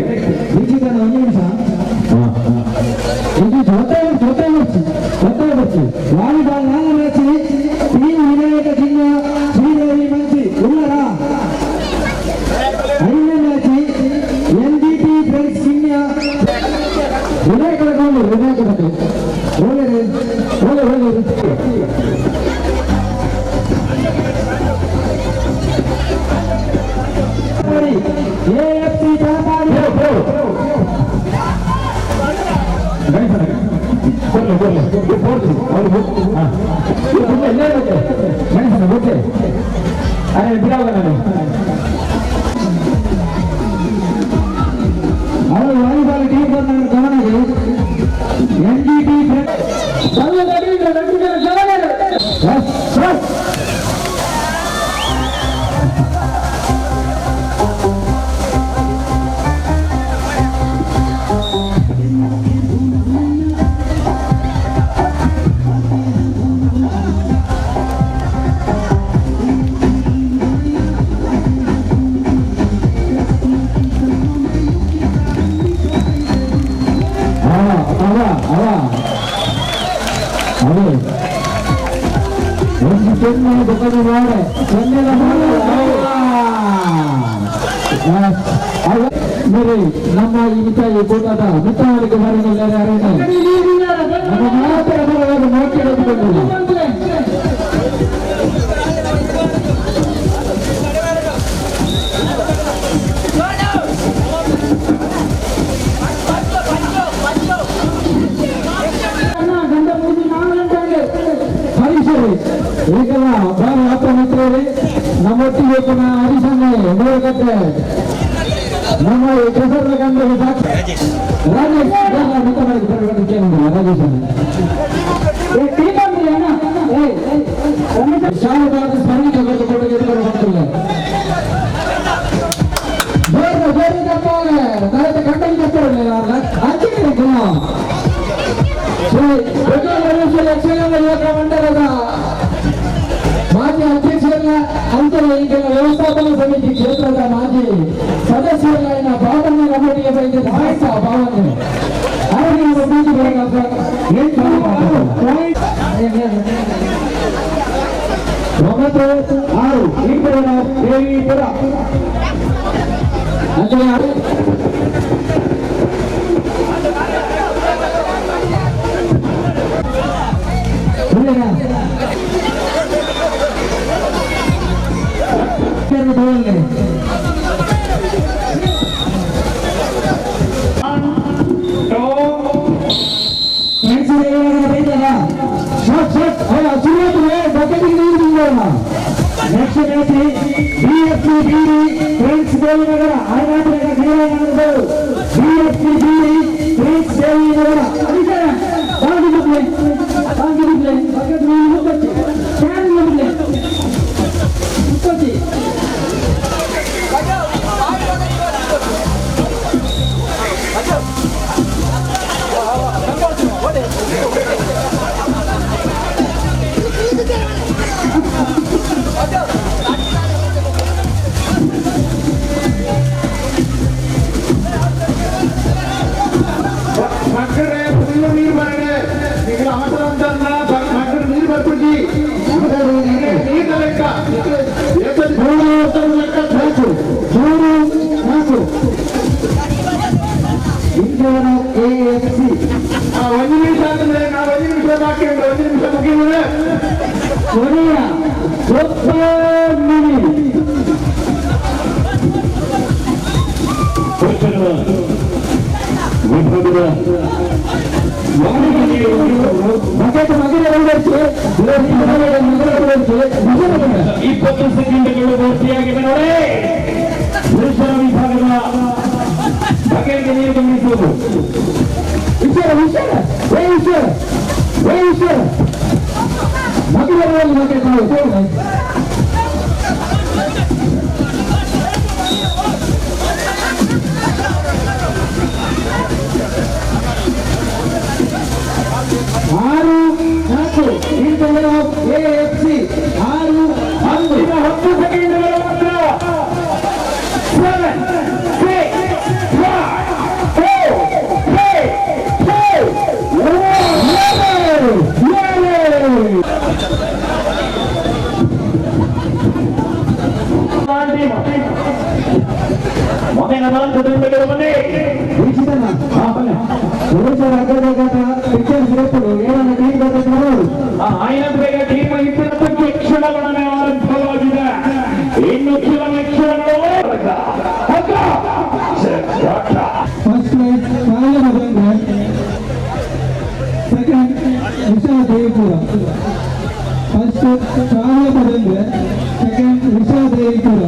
ಬೀಜಿದ ಒಂದು ನಿಮಿಷ ಇದು ಗೊತ್ತಾಗ್ಬಿಡ್ತು ವಾಲಿಬಾಲ್ 4 ಮ್ಯಾಚ್ ಟೀಮ್ ವಿನಾಯಕ ಜಿನ್ನ ಶ್ರೀದೇವಿ ಮಂಚಿ ಉಳ್ಳರ 5ನೇ ಮ್ಯಾಚ್ NDT ಫ್ರೆಂಡ್ಸ್ ಕಿನ್ಯ ವಿನಾಯಕರ ಗೋಲು AFC ವ್ಯಾಪಾರಿ ಅರೆ ಬಿಡಾಗ ನಾನು ಅವರು ವಾಲಿಬಾಲ್ ಟೀಮ್ ಬಂದ ಗಮನಗೆ NDT ನಮ್ಮ ಈ ಕೂಟದ ಮಿತ್ರವರಿಗೆ ಬರಲಿಲ್ಲ ನಮ್ಮ ಮಾತ್ರ ಬರುವಾಗ ನೋಡ್ಕೊಂಡಿಲ್ಲ. ಈಗೆಲ್ಲ ಬಾರಿ ಆತ ಮಿತ್ರರೇ ನಮ್ಮೊಟ್ಟಿಗೆ ಪುನಃ ಹರಿಸಂಗ ನೋಡಕತ್ತೆ ನಮ್ಮ ಈ ಕೆಸರದ ಗಂಧದ ಸಾಕ್ಷಿ ರಾಜೇಶ್ ಶಾಲೆದಾದ ಸ್ಮರಣಿಕ ಕೊಡುಗೆ ಬರ್ತಿಲ್ಲ ಕಂಡ ಯಕ್ಷಗಾನ ಯುವಕ ಮಂಡಲದ ಮಾಜಿ ಅಧ್ಯಕ್ಷರನ್ನ ಅಂತೆಯೇ ಈಗಿನ ವ್ಯವಸ್ಥಾಪನಾ ಸಮಿತಿ ಕ್ಷೇತ್ರದ ಮಾಜಿ ಸದಸ್ಯರಾಗಿನ ಬಾಬಣ್ಣ ನಮ್ಮೊಟ್ಟಿಗೆ ಬಂದಿದ್ದ ಭಾವನೆ ಅವರಿಗೆ ನಮ್ಮ ಪ್ರೀತಿ ಒಂಬತ್ತು 6 Devipura next match BFC BD friends ದೇವಿನಗರ ಆಯ್ನಾಟನಗರ ನೀರಾನಗರ BFC BD ಫ್ರೆಂಡ್ಸ್ ದೇವಿನಗರ ಅಧಿಕಾರ ಬಾಗಿಲಿಗೆ ಪಕ್ಕದ ಮುಖಕ್ಕೆ ಕ್ಯಾನ್ ಮುಖಕ್ಕೆ ಮುಖಕ್ಕೆ ಮಕ್ಕಳೇ ಫುಲ್ ನೀರು ಬರಡೆ ಈಗ ಅವಸರ ಅಂತಲ್ಲ ಮಕ್ಕಳು ನೀರು ಬರ್ಬಿಡಿ ನೀರಿನ ಲೆಕ್ಕ ಲೆಕ್ಕ 4 AFC ಒಂದು ನಿಮಿಷ ಅಂತಂದ್ರೆ ನಾವು 1 ನಿಮಿಷ ಬಾಕಿ ಉಂಟು 1 ನಿಮಿಷ ಮುಗಿದ್ರೆ ಕೊನೆಯ ವಿಭಾಗದ ಮಗದ 20 ಸೆಕೆಂಡ್ಗಳು ಪೂರ್ತಿಯಾಗಿವೆ ನೋಡಿ. ಪುರುಷರ ವಿಭಾಗದ ಬಗೆಗೆ ನೀರು ಗಮನಿಸುವುದು ಮಗದಲ್ಲಿ ಮಗ ಆರು 4 AFC 6 10 ಸೆಕೆಂಡ್ಗಳು ಮಾತ್ರ 7 6 5 ಮೊದಲ 4 ದಿನಗಳು ಬನ್ನಿ ಆಯ್ನ ಬೇಗ ಟೀಮ್ 20 ಕ್ಷಣಗಳನ್ನೇ ಆರಂಭವಾಗಿದೆ. ಇನ್ನು ಕೆಲವೇ ಕ್ಷಣಗಳು ಫಸ್ಟ್ ಪ್ರೈಸ್ ಕಾಲಮದಂಗ ಸೆಕೆಂಡ್ ವಿಶಾ ದೇವಿಪುರ ಫಸ್ಟ್ ಕಾಲಮದಂಗ ಸೆಕೆಂಡ್ ವಿಶಾ ದೇವಿಪುರ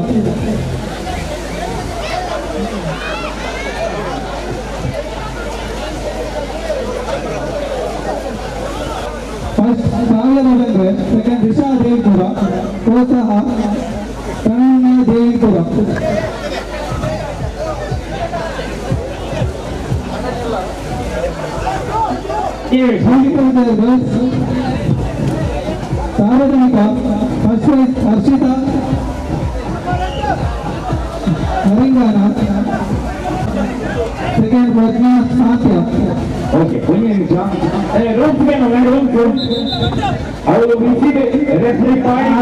ಫಸ್ಟ್ ಕಾಲಮದಂಗ ಸೆಕೆಂಡ್ ವಿಶಾ ದೇವಿಪುರ ಪ್ರೋತ್ಸಾಹ ಕಣ್ಣ ದೇವಿಪುರ ಸಾರ್ವಜನಿಕ first prize Harshita Telangana second Prajna ಸಾತ್ಯ ಓಕೆ ಒಂದು ನಿಮಿಷ ಅವರು ಬಿಸಿದೆ ರೆಫ್ರಿ ಪಾಯಿಂಟ್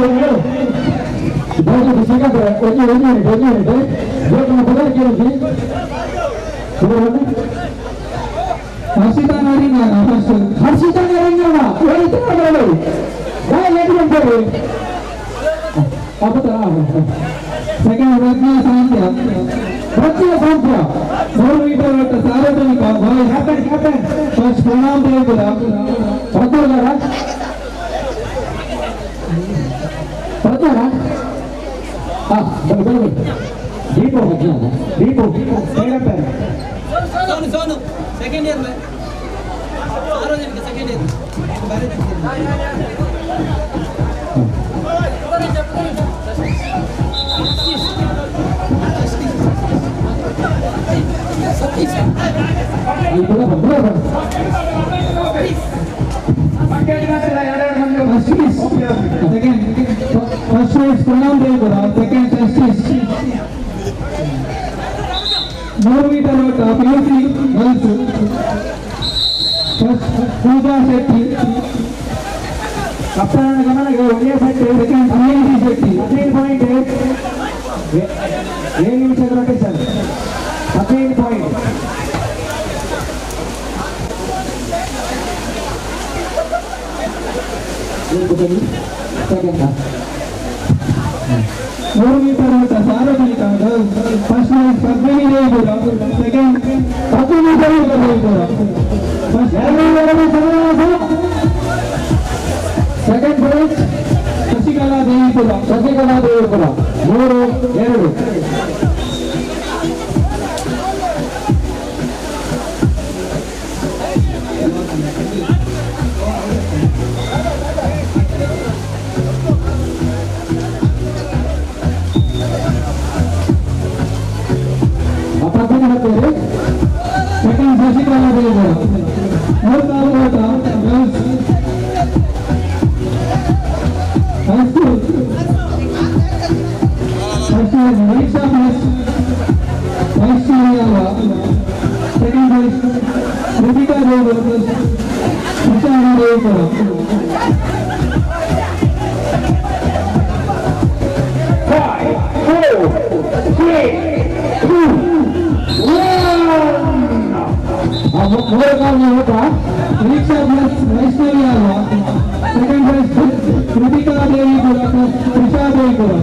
ಹರ್ಷಿತಾ ನಾರಿಂಗಾನ ಫಸ್ಟ್ ಹರ್ಷಿತಾ ನಾರಿಂಗಾನ ಸೆಕೆಂಡ್ ಪ್ರಜ್ಞಾ ಸಾಂತ್ಯ 100 ಮೀಟರ್ ಓಟ ಸಾರ್ವಜನಿಕ ಫಸ್ಟ್ ಪ್ರಣಾಮ್ ದೇವಪುರ ದೀಪು सोनू सेकंड ईयर में सार्वजनिक सेकंड ईयर ಫಸ್ಟ್ ಪ್ರಣಾಮ್ ದೇವ್ ಕಪ್ತಾನ ಗಮನಕ್ಕೆ ಒಳ್ಳೆಯ ಸೆಟ್ ಸೆಕೆಂಡ್ 15 ಪಾಯಿಂಟ್ 7 ನಿಮಿಷದ ರೊಟೇಷನ್ 15 ಪಾಯಿಂಟ್. ಮೂರು ಮೀಟರ್ ಓಟ ಸಾರ್ವಜನಿಕ first Padmini Devipura, second 10 meter ಓಟ Devipura, second prize Shashikala Devipura 3-2. Second Shashikala Devipura 3-4 ಓಟ girls. Manisha Plus, Vaishnavi, second place, Ritika Dev versus Prashant Devpura. 5, 4, 3, 2, 1. ಮೂರು ಕಾಲಿನ ಓಟ Manisha Plus, Vaishnavi, second place, Ritika Devpura plus Prashant Devpura.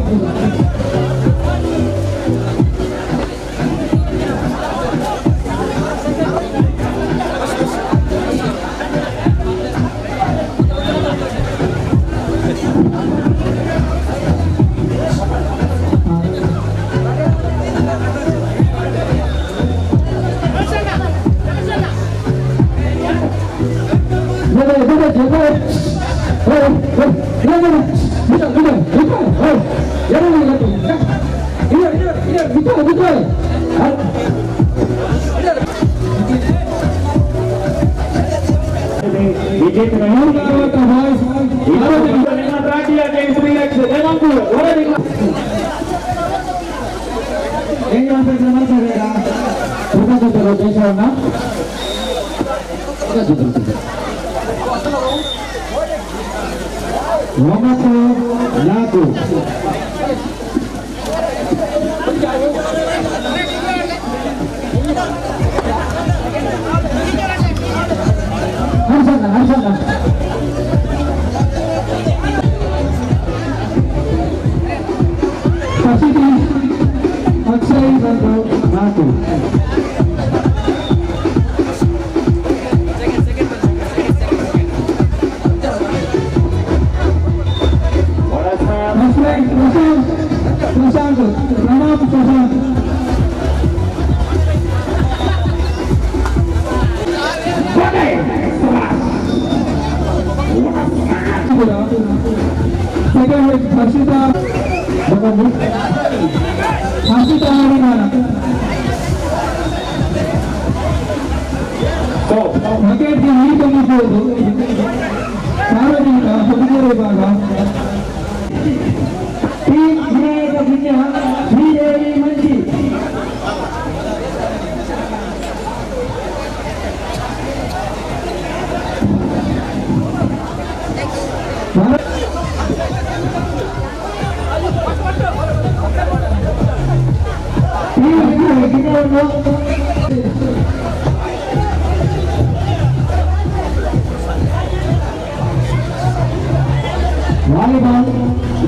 Volleyball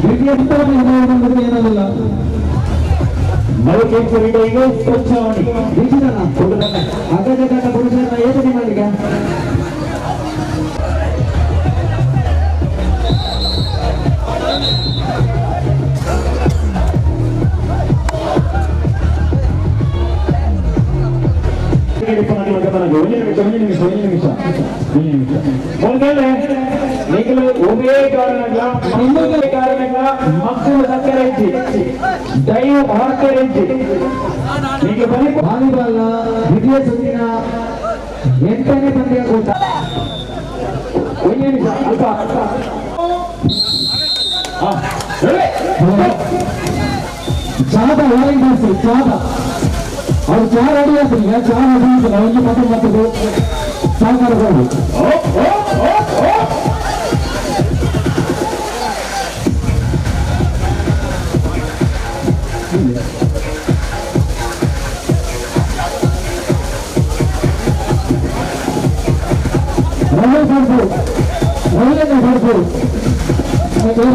ದ್ವಿತೀಯ ಏನಾಗಲ್ಲ ಮರುಕೇರಿಗೆ ಸ್ವಚ್ಛವಾಗಿ ಅಗತ್ಯ ಪುರುಷರನ್ನ ಯೋಚನೆ ಮಾಡಿಕ ಒಬ್ಬೇ ಕಾರಣಗಳ ಮಕ್ಕಳು ಸಕ್ಕರೆ ಹೆಚ್ಚಿ ದೈವ ಮಹತ್ತರ ಹೆಚ್ಚಿ ವಾಲಿಬಾಲ್ ದ್ವಿತೀಯ ಸುತ್ತಿನ 8ನೇ ಪಂದ್ಯಕೂಟ ಅಲ್ಪ ಚಾದ ಹೊರಗೆ ಚಾದ ಅವ್ರು ಚಾ ರೆಡಿ ಆಗ್ತಿಲ್ಲ ಚಾ ಹೊಡಿಸಿಲ್ಲ ಒಂದು ಮತ್ತೆ ಸಾಕಾರಬಹುದು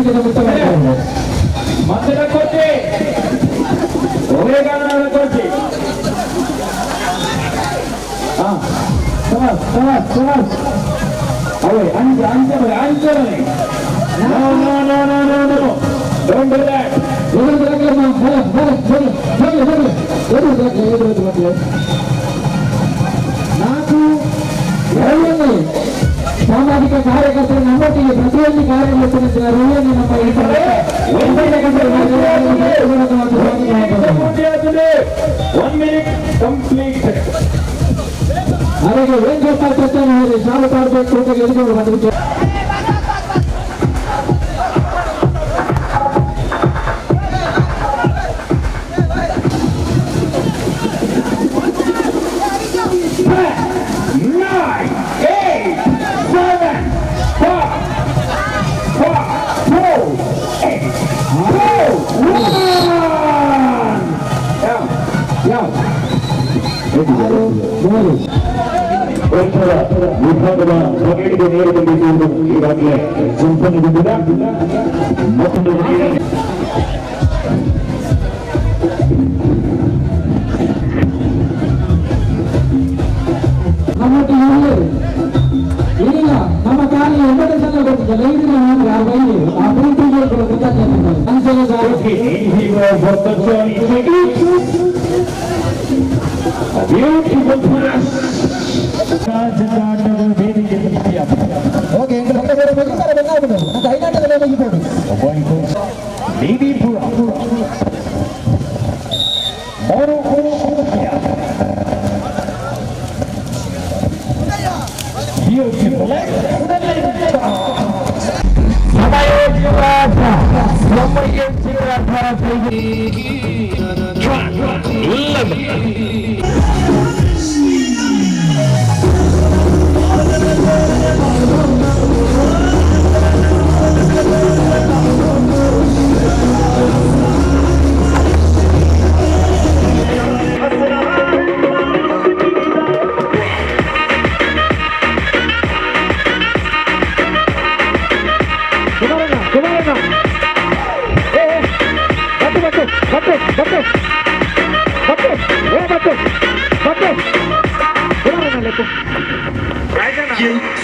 ವೇದಿಕೆ ಮುಕ್ತವಾಗಿದೆ. ಮಧ್ಯದ ಕೋಚೆ ವಿವೇಕಾನಂದ ಕೋಚೆ ಅವೇ ಅಂಚೆ Don't do that. నాకు రవ్యని సామాజిక కార్యకర్తలు నమ్మటిಗೆ ప్రతిಯೊಂದು ಕಾರ್ಯಕರ್ತರು ರವ್ಯని ನಮ್ಮ అలాగే ఏం చేస్తారు చెప్తాను చాలా పాడుతూ ఎదుగుడు బతుకు ವಿಭಾಗದ ಬಗೆಗೆ ನೇರವಾಗಿರುವುದು ಈಗಾಗಲೇ ಸಂಪನ್ನಗೊಂಡಿದೆ. ಮತ್ತೊಂದು ನಮ್ಮೊಟ್ಟಿಗೆ ಇಲ್ಲ ನಮ್ಮ ಕಾರ್ಯ ಎಂಬತ್ತು ಜನ ಗೊತ್ತಿಲ್ಲ ಐದು ಆ ಪ್ರೀತಿಗೆ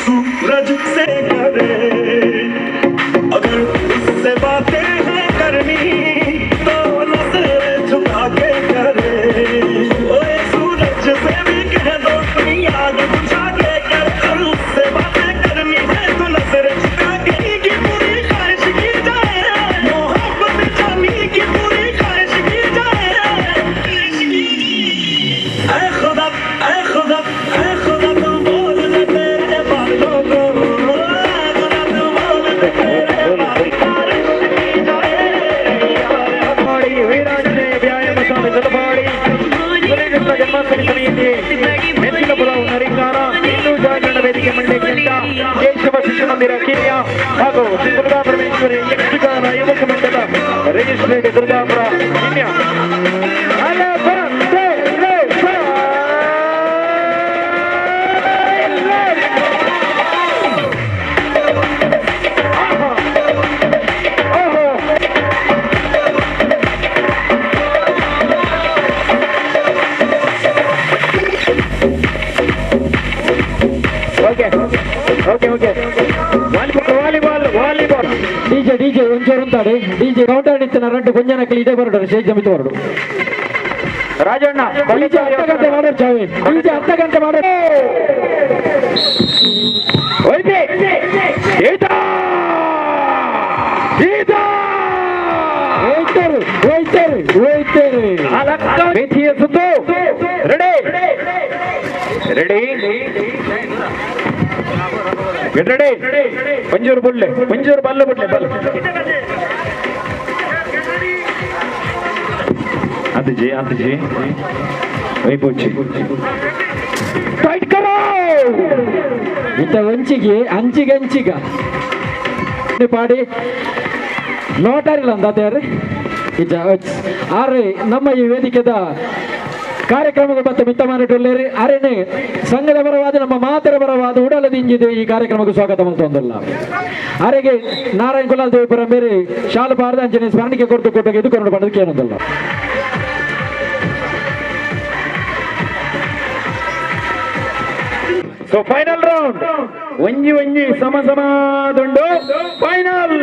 सूरज से करे अगर उससे बातें हैं करनी तो नजर झुका के करे ओए सूरज से भी कह दो अपनी आग बुझा के कर अगर उससे बातें करनी है तो नजर झुका के की पूरी ख्वाहिश की जाए मोहब्बत जानी की पूरी ख्वाहिश की जाए ऐ खुदा ऐ खुदा ऐ खुदा तुम बोल दे तेरे बातों को ಕೇಶವ ಶಿಶು ಮಂದಿರ ಕಿರಿಯ ಹಾಗೂ ಶ್ರೀ ದುರ್ಗಾ ಪರಮೇಶ್ವರಿ ಯಕ್ಷಗಾನ ಯುವಕ ಮಂಡಲ ರಿಜಿಸ್ಟ್ರೇಡ್ ದುರ್ಗಾಪುರ ಕಿರಿಯ డీజే ఉంచారు ఉంటాడు డీజే కౌంటర్ ఇస్తున్నారంటే కొంచెం నక్కలు ఇదే పడరు స్టేజ్ జమితో వరడు ರಾಜಣ್ಣ ಡೀಜೆ ಅರ್ಧ ಗಂಟೆ ಮಾಡೋರು ಚಾವಿ ಡೀಜೆ ಅರ್ಧ ಗಂಟೆ ಮಾಡೋರು ಮೇಥಿಯ ಸುತ್ತು ರೆಡಿ ರೆಡಿ ಗೆಟ್ ರೆಡಿ ಮಂಜೂರು ಬುಡ್ಲೆ ಮಂಜೂರು ಬಲ್ಲು ಬಿಡ್ಲೆ ಬಲ್ಲು ಅಂತಿಜಿ ಅಂತಿಜಿ ವೈಪೋಚಿ ಟೈಟ್ ಕರೋ ಇಂಥ ಒಂಚಿಗೆ ಅಂಚಿಗ ಪಾಡಿ ನೋಟಾರಿಲ್ಲ ಅಂದಾರೆ ಆದ್ರೆ ನಮ್ಮ ಈ ವೇದಿಕೆದ ಕಾರ್ಯಕ್ರಮಕ್ಕೆ ಮತ್ತೆ ಮಿತ್ತ ಮಾಡಿಟ್ಟುಳ್ಳೇರಿ ಅರೇನೆ ಸಂಘದ ಪರವಾದ ನಮ್ಮ ಮಾತರ ಪರವಾದ ಉಡಲದಿಂಜಿದೆ ಈ ಕಾರ್ಯಕ್ರಮಕ್ಕೆ ಸ್ವಾಗತ ಮಾಡ್ತೊಂದಲ್ಲ ಅರೆಗೆ ನಾರಾಯಣ ಕುಲಾಲ್ ದೇವಪುರ ಮೇರೆ ಶಾಲು ಪಾರದಾಂಜನೆ ಸ್ಮರಣಿಕೆ ಕೊಟ್ಟು ಕೊಟ್ಟು ಎದುಕೊಂಡು ಮಾಡೋದಕ್ಕೆ ಏನೊಂದಲ್ಲ. ಸೊ ಫೈನಲ್ ರೌಂಡ್ ಒಂಜಿ ಒಂಜಿ ಸಮ ಸಮಾದುಂಡು ಫೈನಲ್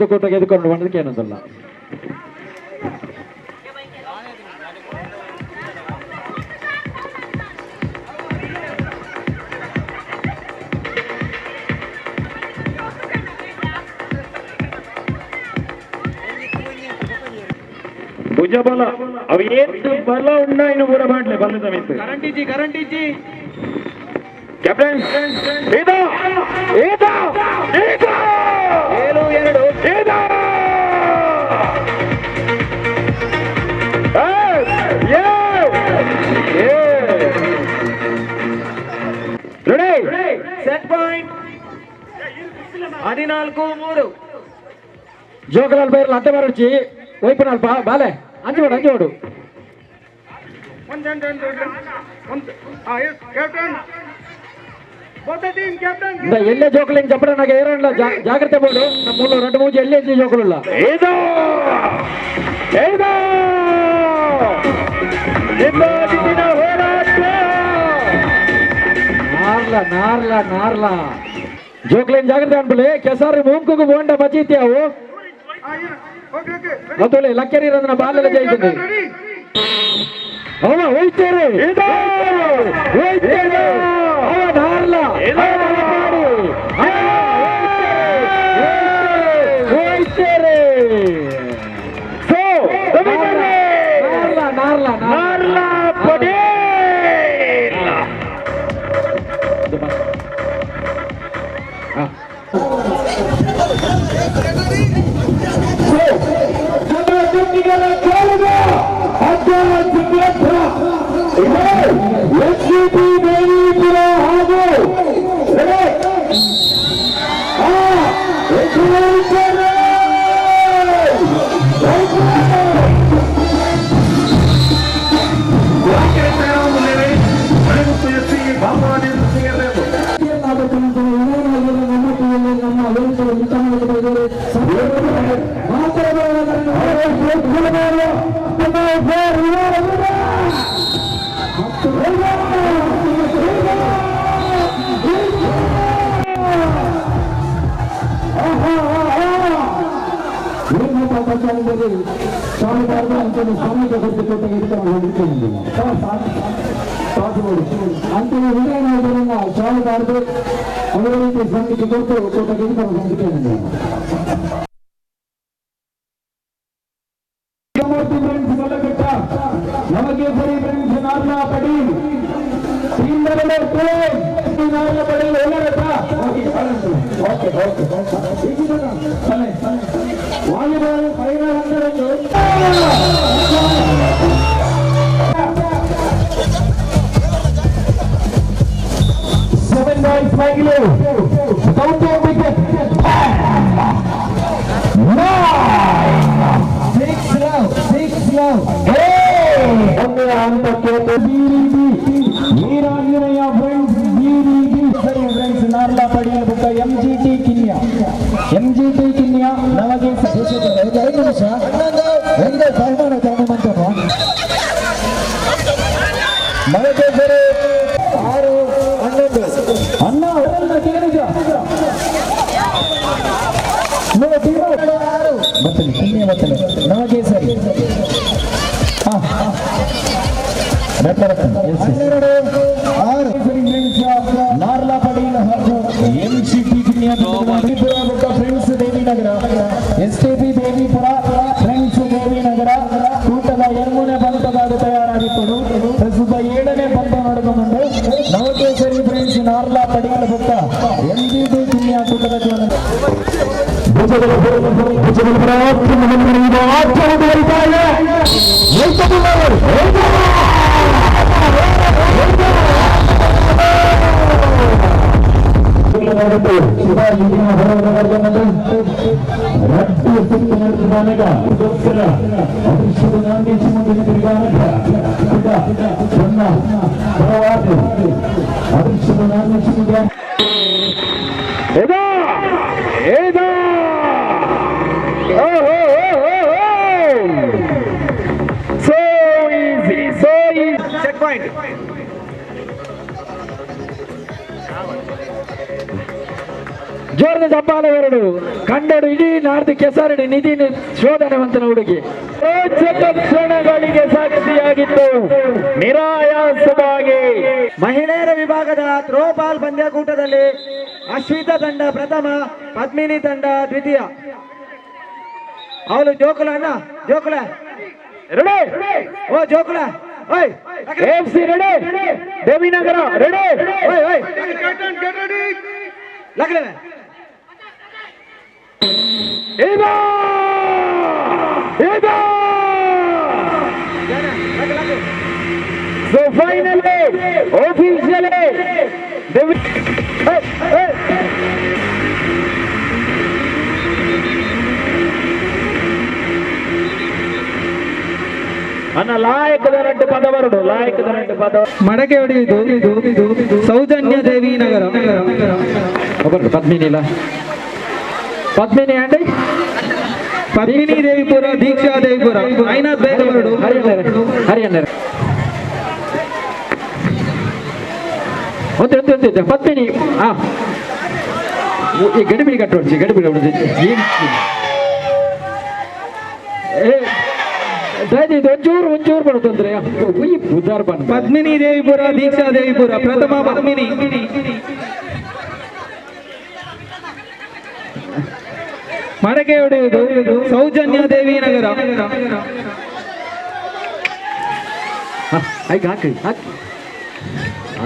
ಕೊಟ್ಟು ಎದುಕೊಂಡು ಮಾಡೋದಕ್ಕೆ ಏನೊಂದಲ್ಲ. ಭುಜಬಲ ಅವು ಏನು ಬಲ ಉಂಡ ಇನ್ನು ಕೂಡ ಮಾಡ್ಲಿ ಬಲ ಸಮೇತ ಕರಂಟಿಜಿ ಕ್ಯಾಪ್ಟನ್ ಇದು ಇದು ಇದು 7-2 ಇದು ರೆಡಿ ಸೆಟ್ ಪಾಯಿಂಟ್ 14-3 ಜೋಕಲಾಲ್ ಬೈರ್ಲ ಅಡ್ಡ ಬರಡ್ಚಿ ವೈಪನಾಲ್ ಬಾಲೆ ಅಂಜೋಡು ಎಲ್ಲೇ ಜೋಕಲಿಂಗ್ ಚಪ್ಪಡನಾಗ ಏರಣ್ಣ ಜಾಗ್ರತೆ ಬೋಡು ನಮ್ಮ 2-3 ಎಲ್ಲೇ ಜೋಕಲಿಲ್ಲ ಇದು ಇದು ನಿನ್ನ ಹೋರಾಟ ನಾರ್ಲ ಜೋಕಲಿಂಗ್ ಜಾಗ್ರತೆ ಅನ್ಬಿಡಿ ಕೆಸಾರಿ ಮೂಂಕು ಬೋಂಡ ಬಚೀತ್ಯಾವು ಮತ್ತೆ ಲಕ್ಕರಿ ಇರೋದನ್ನ ಬಾಲೆಲ್ಲ ಜಯಿಸಿದೆ ಅವ ಹೋಯ್ತೇನೆ ಅವ ನಾರ್ಲ ಹೋಯ್ತೇರೆ ನಾರ್ಲ ಪಡೇಲ್ ನಮಗೆ ಸರಿ friends Narla Padil Narla Padil volleyball final 7 boys Bangalore without the wicket 6 love ಒಂದೇ ಹಂತಕ್ಕೆ ವೀರಾಂಜನೇಯ ಫ್ರೆಂಡ್ಸ್ ಸರಿ ಫ್ರೆಂಡ್ಸ್ ನಾರ್ಲಾ ಪಡೀಲ್ ಬುಕ್ಕ MGT ಕಿನ್ಯ ನಮಗೆ 5 ನಿಮಿಷ ಒಂದು ಬಹುಮಾನ ತಗೊಂಡು ಮಳೆಗೆ ಸರಿ 6-11 ಅಣ್ಣ ಅವರನ್ನ ಕೇಳಿದ ಬತ್ತಲಿ ಕಿನ್ಯ ಬತ್ತಲಿ ನಮಗೆ ಸರಿ ನಾರ್ಲಾ ಪಡೀಲ್ ಹಾಗೂ MGT ಕಿನ್ಯ ಫ್ರೆಂಡ್ಸ್ ದೇವಿನಗರ STP ದೇವಿಪುರ ಫ್ರೆಂಡ್ಸ್ ದೇವಿನಗರ ಕೂಟದ 2ನೇ ಪಂತದಾಗಿ ತಯಾರಾಗಿತ್ತು ಪ್ರಸ್ತುತ 7ನೇ ಪಂತ ನಡೆದುಕೊಂಡು ನವಕೇಸರಿ ಫ್ರೆಂಡ್ಸ್ ನಾರ್ಲಾ ಪಡೀಲ್ ಬುಕ್ಕ MGT ಕಿನ್ಯ ಕೂಟದ ಸೆಟ್ ಪಾಯಿಂಟ್. ಜೋರದ ಚಪ್ಪಾಳೆ ಎರಡು ಕಂಡಡು ಇಡೀ ನಾರ್ದು ಕೆಸರಡಿ ನಿಧಿ ಶೋಧನೆವಂತನ ಹುಡುಗಿ ಕ್ಷಣಗಳಿಗೆ ಸಾಕ್ಷಿಯಾಗಿತ್ತು ನಿರಾಯಾಸವಾಗಿ. ಮಹಿಳೆಯರ ವಿಭಾಗದ ಥ್ರೋಬಾಲ್ ಪಂದ್ಯಾಕೂಟದಲ್ಲಿ ಅಶ್ವಿತಾ ತಂಡ ಪ್ರಥಮ, ಪದ್ಮಿನಿ ತಂಡ ದ್ವಿತೀಯ. ಅವಳು ಜೋಕುಲ ಅಣ್ಣ, ಜೋಕುಲ ರೆಡಿ, ಓ ಜೋಕುಲ, ಓಯ್ ಎಫ್ಸಿ ರೆಡಿ, ದೇವಿನಗರ ರೆಡಿ, ಓಯ್ ಓಯ್ ಲಗ್ನ ಇದು ಸೊ ಫೈನಲಿ ಆಫೀಷಿಯಲಿ ಅನ್ನ ಲಾಯಕದ ರೆಡ್ಡು ಪದವರಡು, ಲಾಯಕದ ರೆಡ್ಡು ಪದ ಮಡಕೆ ಹೊಡೆಯುವುದು ಸೌಜನ್ಯ ದೇವಿ ನಗರ. ಒಬ್ಬರು ಪದ್ಮಿನಿ ಇಲ್ಲ, ಪದ್ಮಿನಿ ಅಂಡಿ ಪದ್ಮಿನಿ ದೇವಿಪುರ, ದೀಕ್ಷಾ ದೇವಿಪುರ, ಐನಾಥ್ ಬೇಗಬರಡು, ಹರಿಯಾಣ ಒಂದು ಪದ್ಮಿನಿ. ಈ ಗಡಿಬಿಡಿ ಕಟ್ಟೋಡ್ಸಿ, ಗಡಿಬಿಡಿ ದಯವಿಟ್ಟು ಒಂಚೂರು ಬರುತ್ತಂದ್ರೆ ಉದ್ದಾರ ಬನ್. ಪದ್ಮಿನಿ ದೇವಿಪುರ, ದೀಕ್ಷಾ ದೇವಿಪುರ, ಪ್ರಥಮ ಪದ್ಮಿನಿ. ಮಡಕೆ ಹೊಡೆಯುವುದು ಸೌಜನ್ಯ ದೇವಿ ನಗರ. ಹಾಕಿ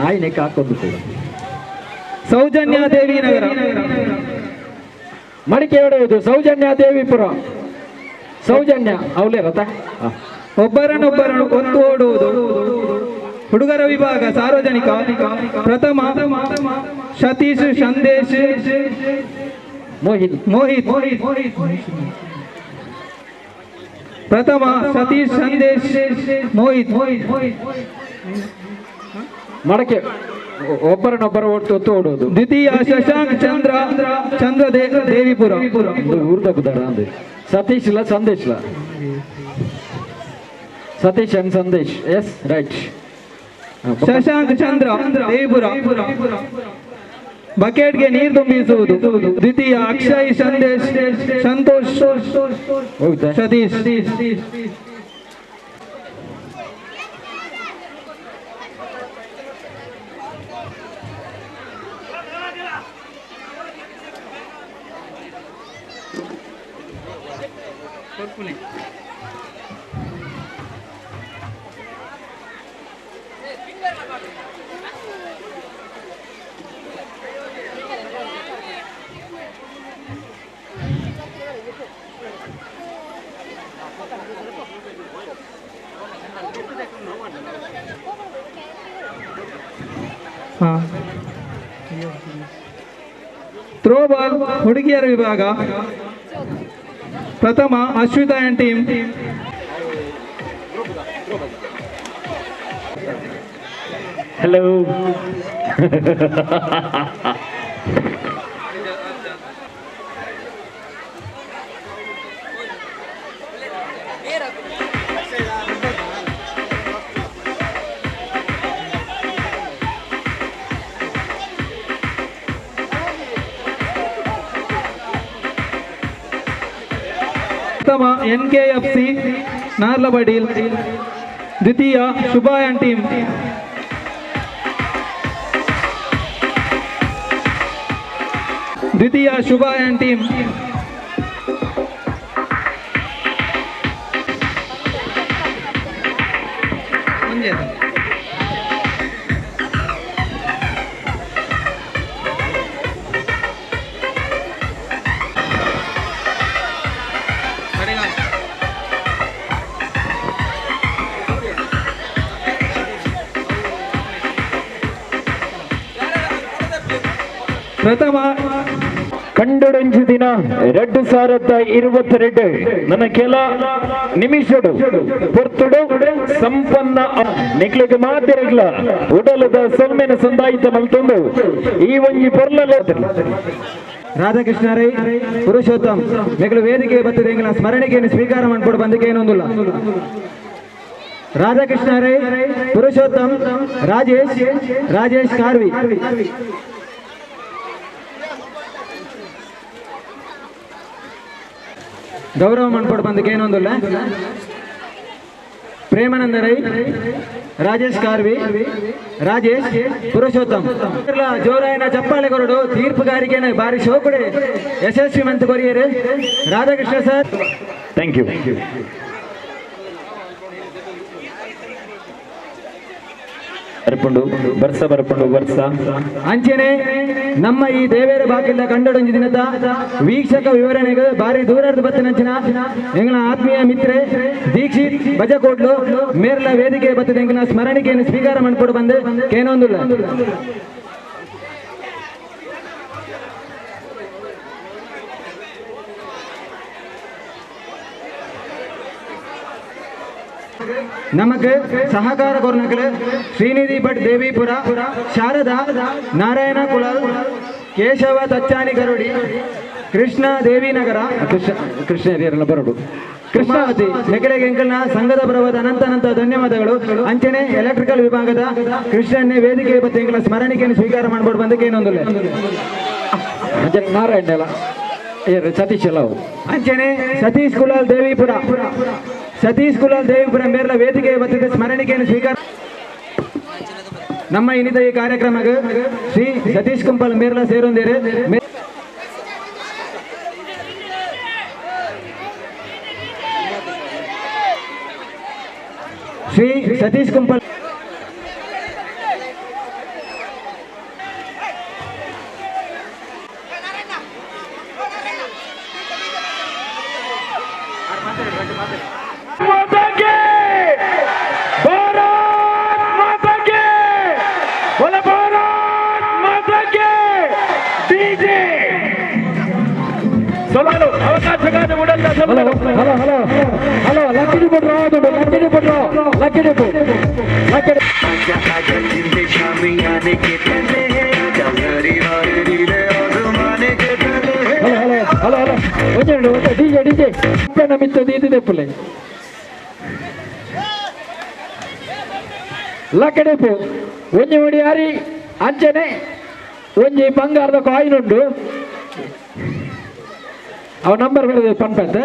ಆಯ್ನೆಕ್ಕೆ ಹಾಕೊಂಡು ಕೂಡ ಸೌಜನ್ಯ ದೇವಿ ನಗರ. ಮಡಿಕೆ ಹೊಡೆಯುವುದು ಸೌಜನ್ಯ ದೇವಿಪುರ. ಸೌಜನ್ಯ ಅವಳೇ ರಥ ಒಬ್ಬರನ್ನೊಬ್ಬರನ್ನು ಕೊಂದು ಓಡುವುದು. ಹುಡುಗರ ವಿಭಾಗ ಸಾರ್ವಜನಿಕ ಪ್ರಥಮ ಸತೀಶ್ ಸಂದೇಶ್ ಮೋಹಿತ್ ಪ್ರಥಮ ಸತೀಶ್ ಸಂದೇಶ್ ಮೋಹಿತ್. ಮಡಕೆ ಒಬ್ಬರನ್ನೊಬ್ಬರ ಒಟ್ಟು ಓಡೋದು. ದ್ವಿತೀಯ ಶಶಾಂಕ್ ಚಂದ್ರ ದೇವಿಪುರ. ಊರ್ದ ಬುದಾರ ಅಂದ್ರೆ ಸತೀಶ್ ಇಲ್ಲ, ಸಂದೇಶ್ ಇಲ್ಲ, Satish and Sandesh. Yes right. Shashank Chandra Devipura. ಬಕೆಟ್ಗೆ ನೀರು ತುಂಬಿಸುವುದು. ದ್ವಿತೀಯ ಅಕ್ಷಯ್ ಸಂದೇಶ್ ಸಂತೋಷ್ ಸತೀಶ್. ಥ್ರೋಬಾಲ್ ಹುಡುಗಿಯರ ವಿಭಾಗ ಪ್ರಥಮ ಅಶ್ವಿತಾ ಅಂಡ್ ಟೀಮ್. ಹಲೋ ಪ್ರಥಮ NKFC ನಾರ್ಲಬಡೀಲ್. ದ್ವಿತೀಯ ಶುಭಾಯನ್ ಟೀಮ್. ದ್ವಿತೀಯ ಶುಭಾಯನ್ ಟೀಮ್. ಪ್ರಥಮ ಕಂಡುಡೊಂಜು ದಿನ 2022 ನನ್ನ ಕೆಲ ನಿಮಿಷಡು ಪೊರ್ತುಡು ಸಂಪನ್ನ ನಿಕ್ಲಿಗೆ ಮಾತಿರಲ್ಲ ಉಡಲದ ಸೊಮ್ಮೆನ ಸಂದಾಯಿತ ಮಲ್ತೊಂದು ಈ ಒಂಜಿ ಪೊರ್ಲಲ್ಲ ರಾಧಾಕೃಷ್ಣ ರೈ ಪುರುಷೋತ್ತಮ್ ಮೆಗಳು ವೇದಿಕೆ ಬರ್ತದೆ ಎಂಗಳ ಸ್ಮರಣೆಗೆಯನ್ನು ಸ್ವೀಕಾರ ಮಾಡಿಕೊಡು ಬಂದಕ್ಕೆ ಏನೊಂದಿಲ್ಲ. ರಾಧಾಕೃಷ್ಣ ರೈ ಪುರುಷೋತ್ತಮ್ ರಾಜೇಶ್ ಕಾರ್ವಿ ಗೌರವ ಮಾಡ್ಕೊಡು ಬಂದಕ್ಕೆ ಏನೊಂದಿಲ್ಲ. ಪ್ರೇಮಾನಂದ ರೈ ರಾಜೇಶ್ ಕಾರ್ವಿ ರಾಜೇಶ್ ಪುರುಷೋತ್ತಮ್ ಜೋರಾಯನ ಚಪ್ಪಾಳೆ ಕೊರಡು ತೀರ್ಪುಗಾರಿಕೆನ ಬಾರಿ ಶೋಕುಡೆ ಯಶಸ್ವಿ ಮಂತ್ ಕೊರಿಯರು ರಾಧಾಕೃಷ್ಣ ಸರ್. Thank you. ಬರ್ಸ ಅಂಚೆನೆ ನಮ್ಮ ಈ ದೇವೇರ ಬಾಕಿಲ ಕಂಡೊಂದು ದಿನದ ವೀಕ್ಷಕ ವಿವರಣೆಗೆ ಬಾರಿ ದೂರದ ಬತ್ತಿನಂಚಿನ ಎಂಗಳ ಆತ್ಮೀಯ ಮಿತ್ರೆ ದೀಕ್ಷಿತ್ ಬಜಕೋಟ್ಲು ಮೇರ್ಲ ವೇದಿಕೆ ಬತ್ತದ ಎಂಗಿನ ಸ್ಮರಣಿಕೆಯನ್ನು ಸ್ವೀಕಾರ ಮಾಡಿಕೊಡು ಬಂದು ಕೇನೊಂದಿಲ್ಲ. ನಮಗೆ ಸಹಕಾರ ಕೊರ್ನಕಲು ಶ್ರೀನಿಧಿ ಭಟ್ ದೇವಿಪುರ ಶಾರದಾ ನಾರಾಯಣ ಕುಳಲ್ ಕೇಶವ ತಚ್ಚಾನಿ ಗರುಡಿ ಕೃಷ್ಣ ದೇವಿನಗರ ಕೃಷ್ಣ ಹಿರಿಯರೆಲ್ಲ ಬರೋಡು ಕೃಷ್ಣಾವತಿ ಹೆಗಡೆಗೆ ಎಂಕಲ್ನ ಸಂಘದ ಪರವಾದ ಅನಂತ ಧನ್ಯವಾದಗಳು. ಅಂಚನೆ ಎಲೆಕ್ಟ್ರಿಕಲ್ ವಿಭಾಗದ ಕೃಷ್ಣನ್ನೇ ವೇದಿಕೆ ಬತ್ತ ಎಂಕಲ್ನ ಸ್ಮರಣಿಕೆಯನ್ನು ಸ್ವೀಕಾರ ಮಾಡ್ಬೋದು ಬಂದಕ್ಕೆ ಏನೊಂದಿಲ್ಲ. ನಾರಾಯಣ ಎಲ್ಲ ಸತೀಶ್ ಎಲ್ಲ ಅಂಚನೆ ಸತೀಶ್ ಕುಲಾಲ್ ದೇವಿಪುರ ಮೇರ್ಲ ವೇದಿಕೆ ಬತ್ತಿದ ಸ್ಮರಣಿಕೆಯನ್ನು ಸ್ವೀಕಾರ ನಮ್ಮ ಇನ್ನಿತ ಈ ಕಾರ್ಯಕ್ರಮಕ್ಕೆ ಶ್ರೀ ಸತೀಶ್ ಕುಂಪಲ್ ಮೇರ್ಲ ಸೇರೊಂದೇರೆ ಶ್ರೀ ಸತೀಶ್ ಕುಂಪಲ್ ಲಕ್ಕಡೆಪು ಒಂಜಿ ಮುಡಿ ಅರಿ ಅಂಚನೆ ಒಂಜಿ ಬಂಗಾರದ ಕಾಯಿನ್ ಉಂಡು ಅವ ನಂಬರ್ ಪನ್ಪಂತೆ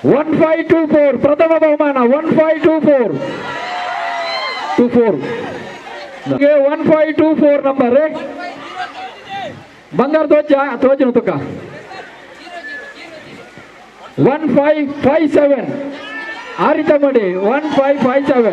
1524 ಪ್ರಥಮ ಬಹುಮಾನ 1524 1524 ನಂಬರ್ ಬಂಗಾರ ತೋಜನ ತುಕ 1557 ಆರಿತ ಮಾಡಿ 1557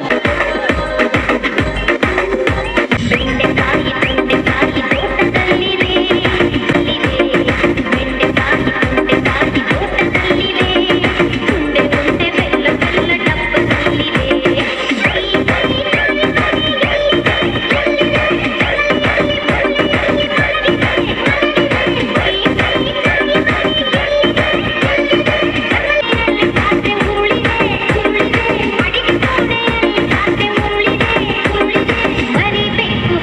ಮರಿಬೇಕು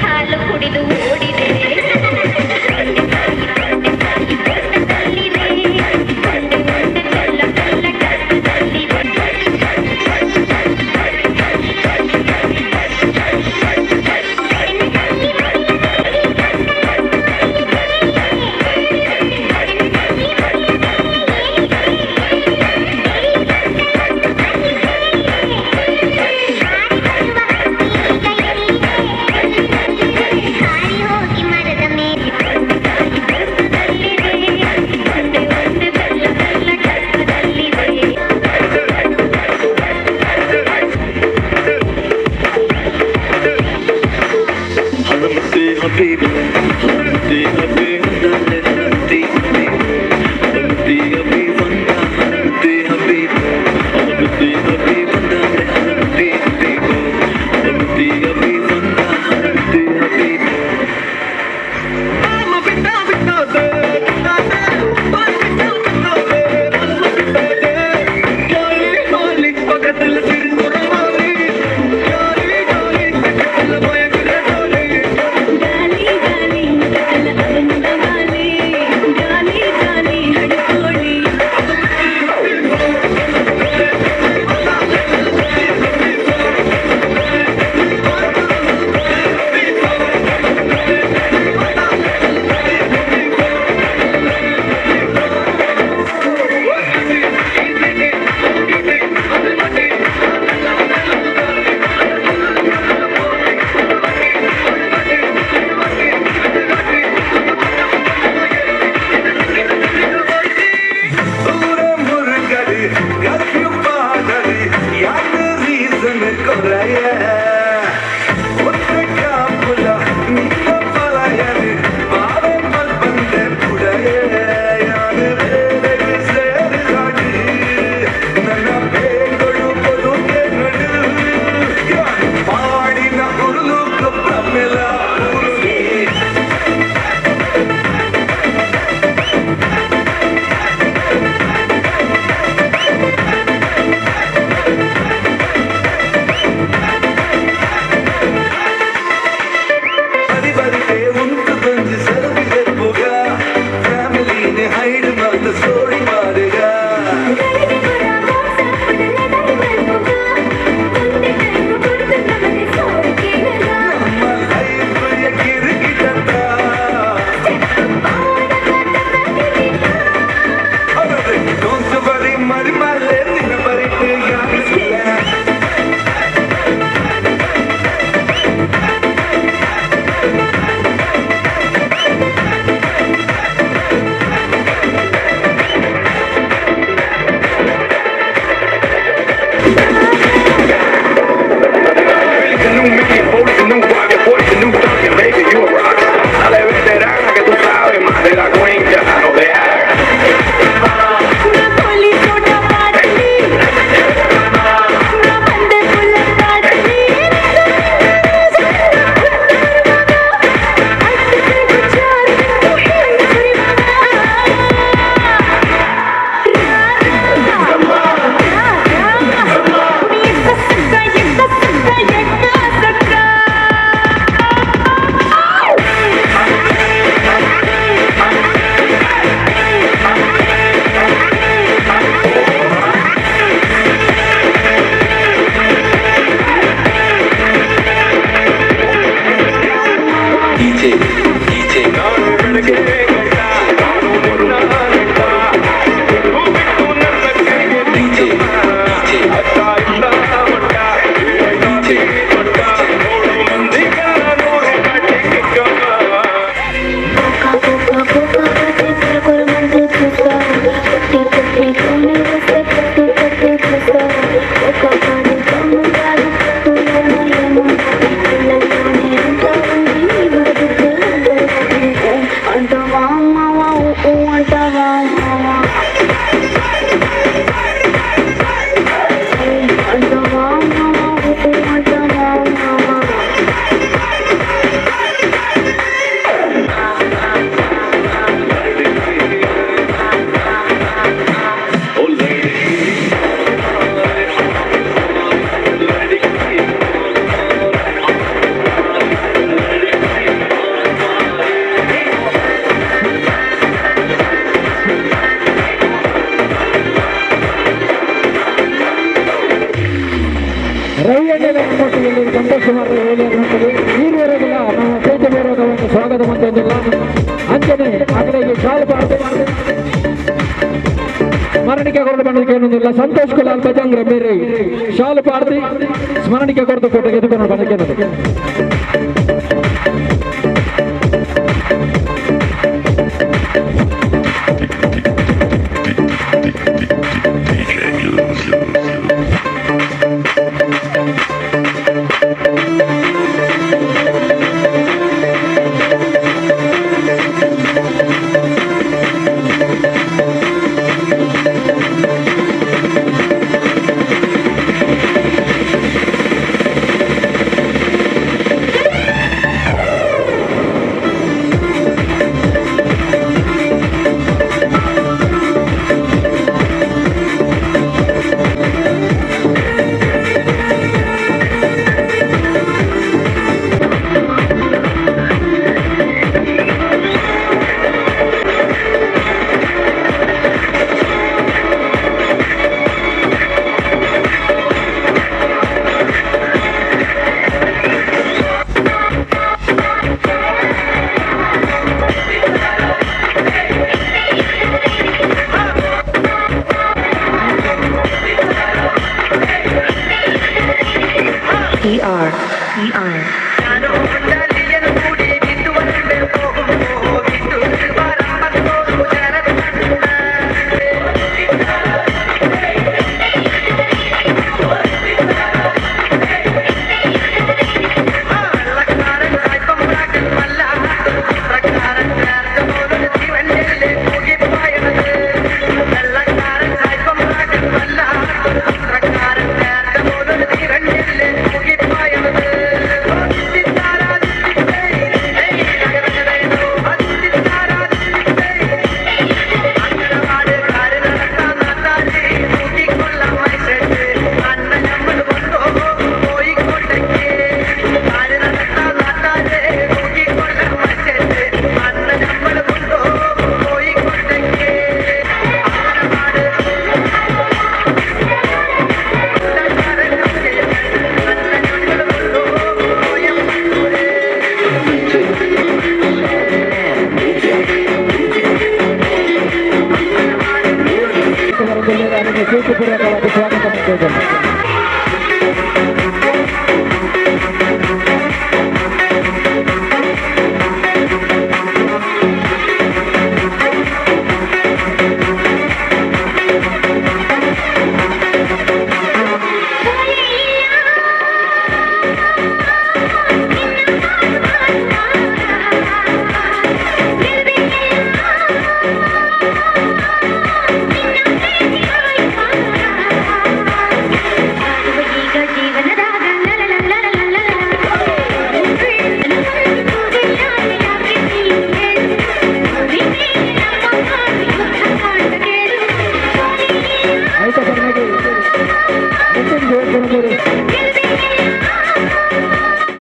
ರವಿಯಣ್ಣನ ಒಟ್ಟಿಗೆ ಸಂತೋಷವಾದ ಹೇಳಿರುತ್ತದೆ. ಈರುವರೆಗೆಲ್ಲ ನಮ್ಮ ಪ್ರೀತಿಪೂರ್ವಕ ಒಂದು ಸ್ವಾಗತ ಮಂತಂದಿಲ್ಲ. ಅಂಚನೆ ಮಕ್ಕಳಿಗೆ ಶಾಲು ಪಾರ್ಟಿ ಸ್ಮರಣಿಕೆ ಕೊರಡು ಮಾಡೋದಕ್ಕೆ ಏನೊಂದಿಲ್ಲ. ಸಂತೋಷ್ ಕುಲಾಲ್ ಬಜಂಗ್ರ ಬೇರೆ ಶಾಲು ಪಾರ್ಟಿ ಸ್ಮರಣಿಕೆ ಕೊರತು ಕೊಟ್ಟು ಎದುಕೊಂಡು ಬಂದಕ್ಕೆ ER